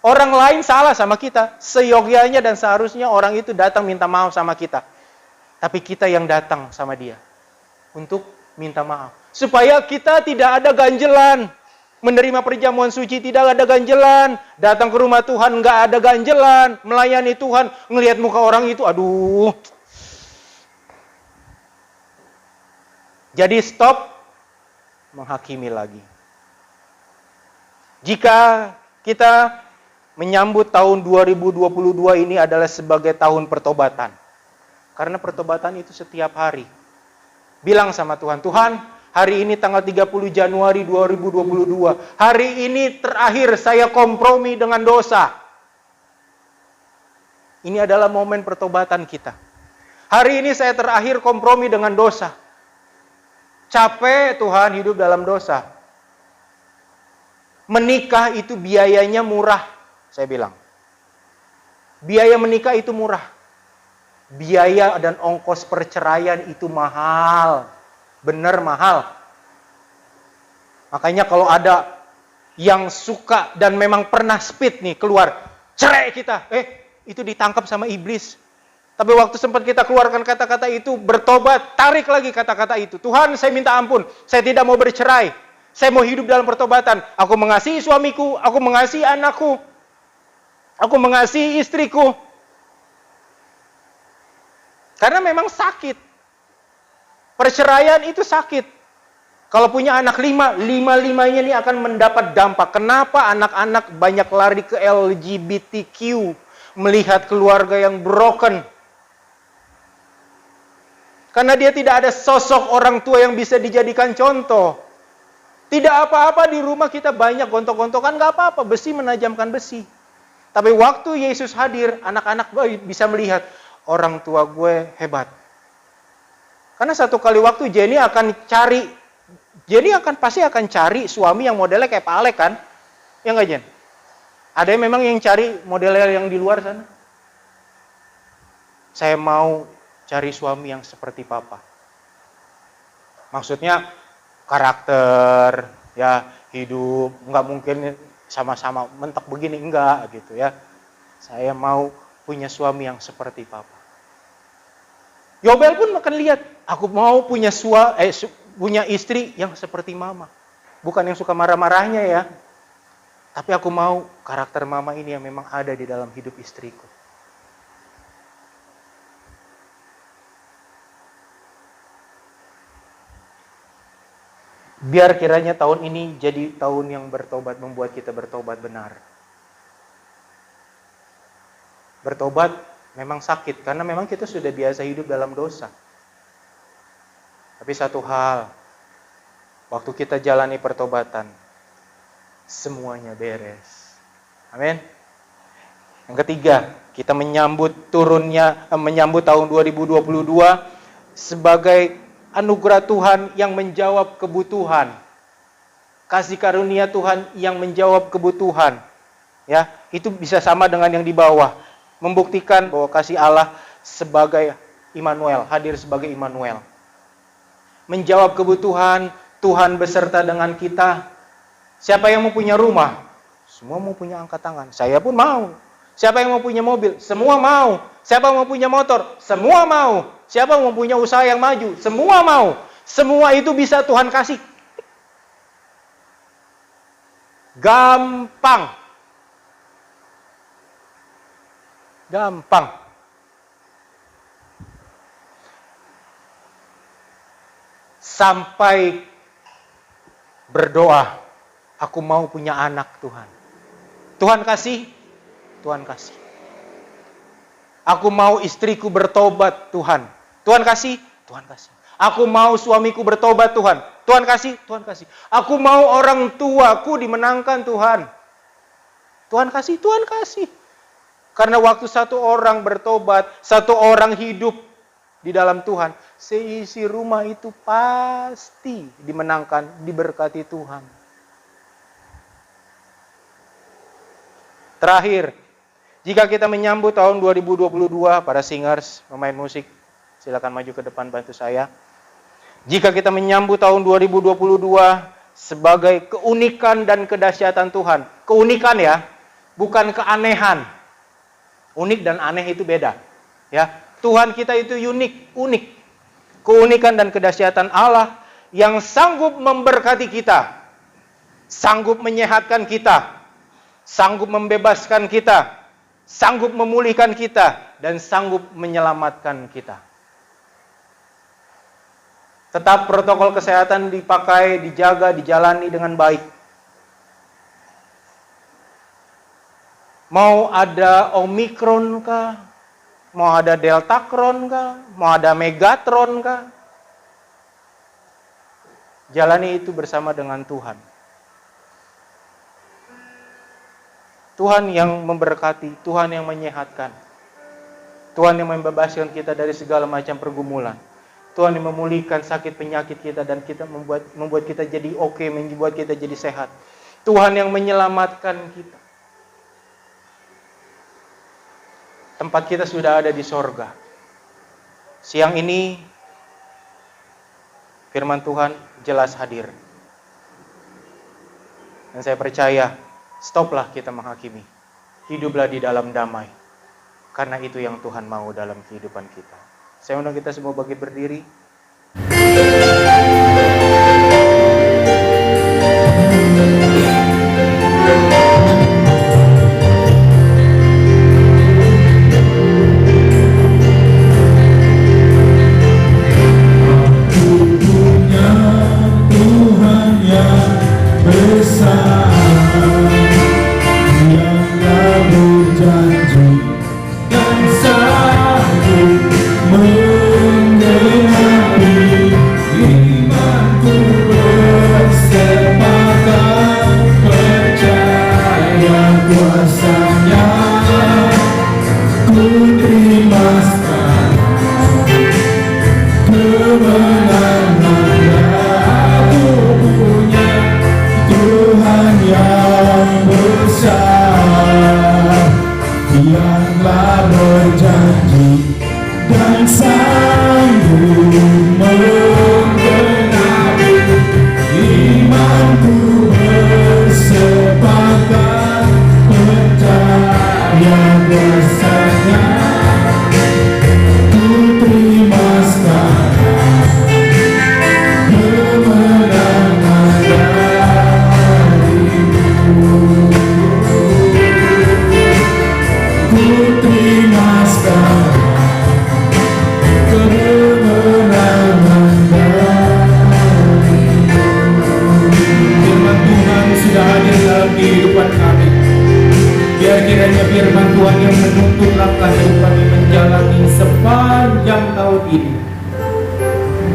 Orang lain salah sama kita, seyogyanya dan seharusnya orang itu datang minta maaf sama kita. Tapi kita yang datang sama dia untuk minta maaf. Supaya kita tidak ada ganjelan. Menerima perjamuan suci tidak ada ganjelan. Datang ke rumah Tuhan nggak ada ganjelan. Melayani Tuhan, ngelihat muka orang itu, aduh. Jadi stop menghakimi lagi. Jika kita menyambut tahun 2022 ini adalah sebagai tahun pertobatan. Karena pertobatan itu setiap hari. Bilang sama Tuhan, Tuhan, hari ini tanggal 30 Januari 2022. Hari ini terakhir saya kompromi dengan dosa. Ini adalah momen pertobatan kita. Hari ini saya terakhir kompromi dengan dosa. Capek Tuhan hidup dalam dosa. Menikah itu biayanya murah, saya bilang. Biaya menikah itu murah. Biaya dan ongkos perceraian itu mahal. Benar mahal. Makanya kalau ada yang suka dan memang pernah speed nih keluar, cerai kita. Itu ditangkap sama iblis. Tapi waktu sempat kita keluarkan kata-kata itu, bertobat, tarik lagi kata-kata itu. Tuhan, saya minta ampun. Saya tidak mau bercerai. Saya mau hidup dalam pertobatan. Aku mengasihi suamiku, aku mengasihi anakku. Aku mengasihi istriku. Karena memang sakit. Perceraian itu sakit. Kalau punya anak 5, 5-5-nya ini akan mendapat dampak. Kenapa anak-anak banyak lari ke LGBTQ? Melihat keluarga yang broken. Karena dia tidak ada sosok orang tua yang bisa dijadikan contoh. Tidak apa-apa di rumah kita banyak gontok-gontokan, gak apa-apa, besi menajamkan besi. Tapi waktu Yesus hadir, anak-anak bisa melihat, orang tua gue hebat. Karena satu kali waktu Jenny pasti akan cari suami yang modelnya kayak Pak Alek kan? Ya nggak Jen? Ada yang memang yang cari modelnya yang di luar sana? Saya mau cari suami yang seperti Papa. Maksudnya karakter, ya hidup, nggak mungkin sama-sama mentok begini, enggak gitu ya. Saya mau punya suami yang seperti Papa. Yobel pun akan lihat, aku mau punya punya istri yang seperti Mama. Bukan yang suka marah-marahnya ya. Tapi aku mau karakter Mama ini yang memang ada di dalam hidup istriku. Biar kiranya tahun ini jadi tahun yang bertobat, membuat kita bertobat benar. Bertobat memang sakit, karena memang kita sudah biasa hidup dalam dosa. Tapi satu hal, waktu kita jalani pertobatan, semuanya beres. Amin. Yang ketiga, kita menyambut tahun 2022 sebagai anugerah Tuhan yang menjawab kebutuhan. Kasih karunia Tuhan yang menjawab kebutuhan. Ya, itu bisa sama dengan yang di bawah. Membuktikan bahwa kasih Allah sebagai Immanuel, hadir sebagai Immanuel. Menjawab kebutuhan, Tuhan beserta dengan kita. Siapa yang mau punya rumah? Semua mau punya angkat tangan. Saya pun mau. Siapa yang mau punya mobil? Semua mau. Siapa yang mau punya motor? Semua mau. Siapa yang mau punya usaha yang maju? Semua mau. Semua itu bisa Tuhan kasih. Gampang. Gampang. Sampai berdoa, aku mau punya anak Tuhan. Tuhan kasih, Tuhan kasih. Aku mau istriku bertobat Tuhan. Tuhan kasih, Tuhan kasih. Aku mau suamiku bertobat Tuhan. Tuhan kasih, Tuhan kasih. Aku mau orang tuaku dimenangkan Tuhan. Tuhan kasih, Tuhan kasih. Karena waktu satu orang bertobat, satu orang hidup di dalam Tuhan, seisi rumah itu pasti dimenangkan, diberkati Tuhan. Terakhir, jika kita menyambut tahun 2022, para singers, pemain musik, silakan maju ke depan bantu saya. Jika kita menyambut tahun 2022 sebagai keunikan dan kedahsyatan Tuhan. Keunikan ya, bukan keanehan. Unik dan aneh itu beda. Ya, Tuhan kita itu unik. Keunikan dan kedahsyatan Allah yang sanggup memberkati kita. Sanggup menyehatkan kita. Sanggup membebaskan kita. Sanggup memulihkan kita. Dan sanggup menyelamatkan kita. Tetap protokol kesehatan dipakai, dijaga, dijalani dengan baik. Mau ada Omikron kah? Mau ada Deltacron kah? Mau ada Megatron kah? Jalani itu bersama dengan Tuhan. Tuhan yang memberkati, Tuhan yang menyehatkan. Tuhan yang membebaskan kita dari segala macam pergumulan. Tuhan yang memulihkan sakit penyakit kita dan kita membuat kita jadi oke, membuat kita jadi sehat. Tuhan yang menyelamatkan kita. Tempat kita sudah ada di sorga. Siang ini firman Tuhan jelas hadir. Dan saya percaya, stoplah kita menghakimi. Hiduplah di dalam damai. Karena itu yang Tuhan mau dalam kehidupan kita. Saya undang kita semua bangkit berdiri.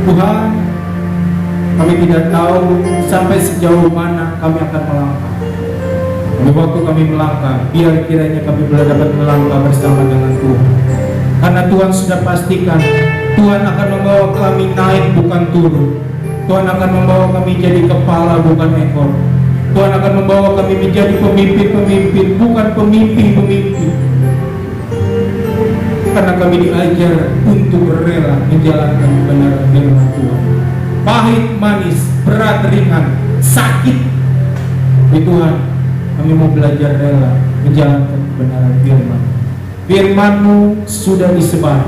Tuhan, kami tidak tahu sampai sejauh mana kami akan melangkah. Pada waktu kami melangkah, biar kiranya kami dapat melangkah bersama dengan Tuhan. Karena Tuhan sudah pastikan, Tuhan akan membawa kami naik bukan turun. Tuhan akan membawa kami jadi kepala bukan ekor. Tuhan akan membawa kami menjadi pemimpin-pemimpin, bukan pemimpi-pemimpi. Karena kami diajar untuk rela menjalankan kebenaran firman Tuhan. Pahit, manis, berat, ringan, sakit. Ya Tuhan, kami mau belajar rela menjalankan kebenaran firman. Firman-Mu sudah disebar.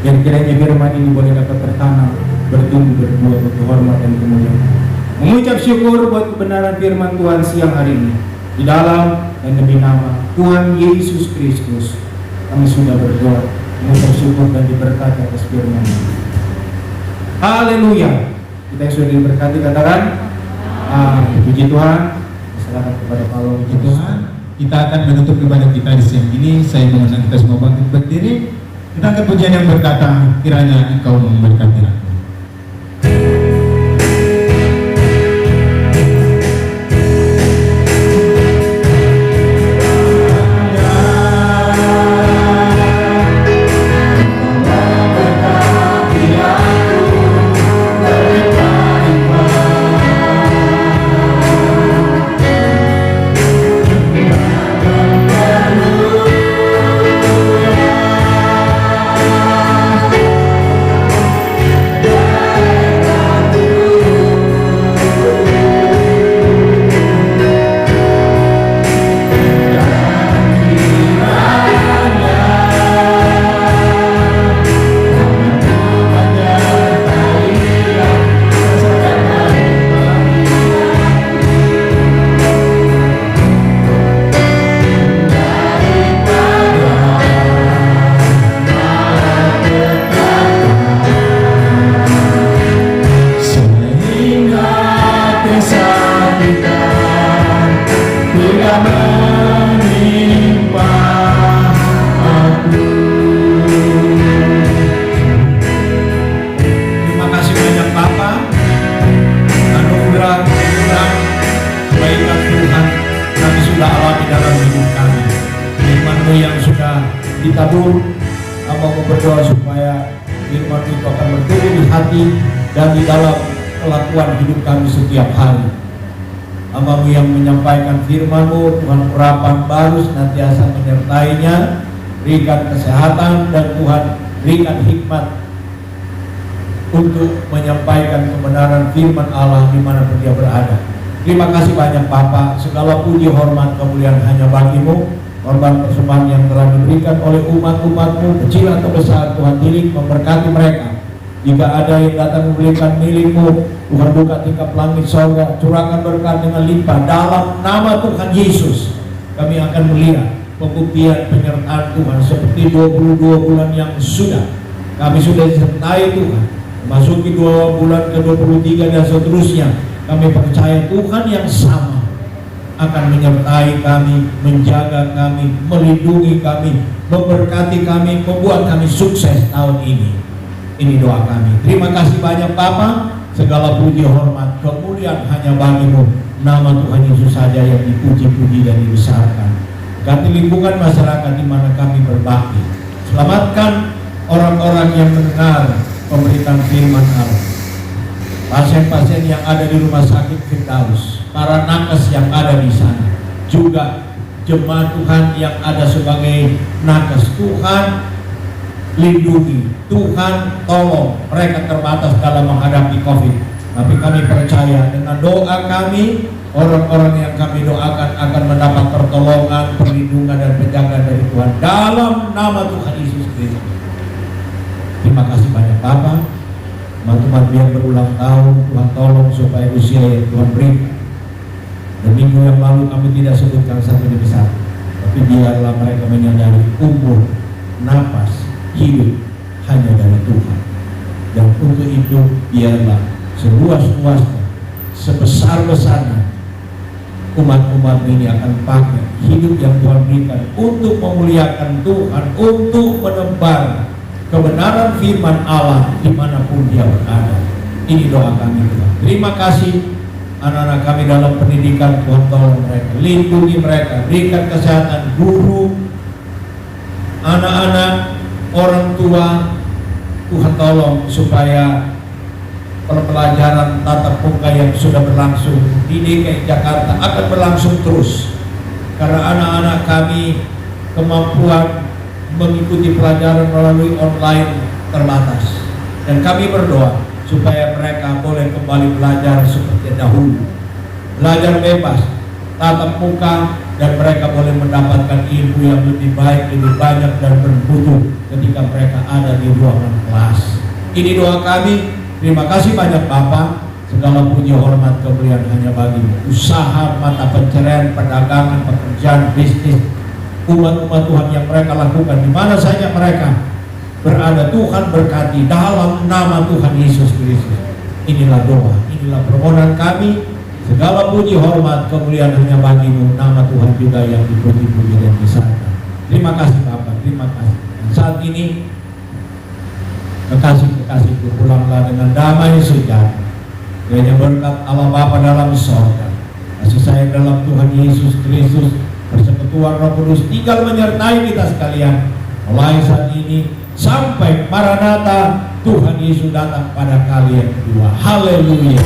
Yang kiranya firman ini boleh dapat tertanam, bertumbuh, berbuah, berhormat dan kemuliaan. Mengucap syukur buat kebenaran firman Tuhan siang hari ini. Di dalam dan demi nama Tuhan Yesus Kristus, kami sudah berdoa, mengucap syukur dan diberkati atas firman. Haleluya. Kita yang sudah diberkati katakan puji Tuhan. Selamat kepada Allah. Puji Tuhan. Kita akan menutup ibadah kita di siang ini. Saya mengundang kita semua bangkit berdiri. Kita akan pujian yang berkata, kiranya Engkau memberkati aku. mau berdoa supaya firman itu akan bertumbuh di hati dan di dalam kelakuan hidup kami setiap hari. Hamba-Mu yang menyampaikan firman-Mu, Tuhan, urapan baru senantiasa menyertainya. Berikan kesehatan dan Tuhan berikan hikmat untuk menyampaikan kebenaran firman Allah dimanapun dia berada. Terima kasih banyak Bapa, segala puji hormat kemuliaan hanya bagi-Mu. Korban persembahan yang telah diberikan oleh umat-umat-Mu, kecil atau besar, Tuhan tilik memberkati mereka. Jika ada yang datang memberikan milik-Mu, Tuhan buka tingkap langit sorga, curahkan berkat dengan limpah dalam nama Tuhan Yesus. Kami akan melihat pembuktian penyertaan Tuhan seperti 22 bulan yang sudah kami sudah disertai Tuhan, memasuki 2 bulan ke-23 dan seterusnya. Kami percaya Tuhan yang sama akan menyertai kami, menjaga kami, melindungi kami, memberkati kami, membuat kami sukses tahun ini. Ini doa kami. Terima kasih banyak Bapa. Segala puji, hormat, kemuliaan hanya bagi-Mu. Nama Tuhan Yesus saja yang dipuji-puji dan dibesarkan. Ganti lingkungan masyarakat di mana kami berbakti. Selamatkan orang-orang yang mendengar pemberitaan firman Allah. Pasien-pasien yang ada di rumah sakit Firdaus, para nakes yang ada di sana, juga jemaat Tuhan yang ada sebagai nakes. Tuhan lindungi, Tuhan tolong, mereka terbatas dalam menghadapi COVID. Tapi kami percaya dengan doa kami, orang-orang yang kami doakan akan mendapat pertolongan, perlindungan dan penjagaan dari Tuhan dalam nama Tuhan Yesus Kristus. Terima kasih banyak Bapak. Teman-teman biar berulang tahun, Tuhan tolong supaya usia yang Tuhan beri. Dan minggu yang lalu kami tidak sebutkan satu demi satu, tapi biarlah mereka menyadari umur, napas, hidup hanya dari Tuhan. Dan untuk itu biarlah seluas-luasnya, sebesar-besarnya umat-umat ini akan pakai hidup yang Tuhan berikan untuk memuliakan Tuhan, untuk menebar kebenaran firman Allah dimanapun dia berada. Ini doa kami Tuhan. Terima kasih anak-anak kami dalam pendidikan, Tuhan tolong mereka, lindungi mereka, berikan kesehatan guru, anak-anak, orang tua. Tuhan tolong supaya pembelajaran tatap muka yang sudah berlangsung di DKI Jakarta akan berlangsung terus, karena anak-anak kami kemampuan mengikuti pelajaran melalui online terbatas. Dan kami berdoa supaya mereka boleh kembali belajar seperti dahulu, belajar bebas, tatap muka, dan mereka boleh mendapatkan ilmu yang lebih baik, lebih banyak dan bermutu ketika mereka ada di ruangan kelas. Ini doa kami. Terima kasih banyak Bapak. Segala puji, hormat, kemuliaan hanya bagi-Mu. Usaha, mata pencarian, perdagangan, pekerjaan, bisnis, umat-umat Tuhan yang mereka lakukan di mana saja mereka berada, Tuhan berkati dalam nama Tuhan Yesus Kristus. Inilah doa, inilah permohonan kami. Segala puji, hormat, kemuliaan hanya bagi-Mu. Nama Tuhan juga yang dipuji-puji dan disangka. Terima kasih Bapak, terima kasih. Dan saat ini kekasih-kekasih pulanglah dengan damai sejahtera. Kiranya berkat Allah Bapa dalam sorga, kasih sayang dalam Tuhan Yesus Kristus, persekutuan Roh Kudus tinggal menyertai kita sekalian mulai saat ini sampai Maranatha, Tuhan Yesus datang pada kali yang kedua. Haleluya.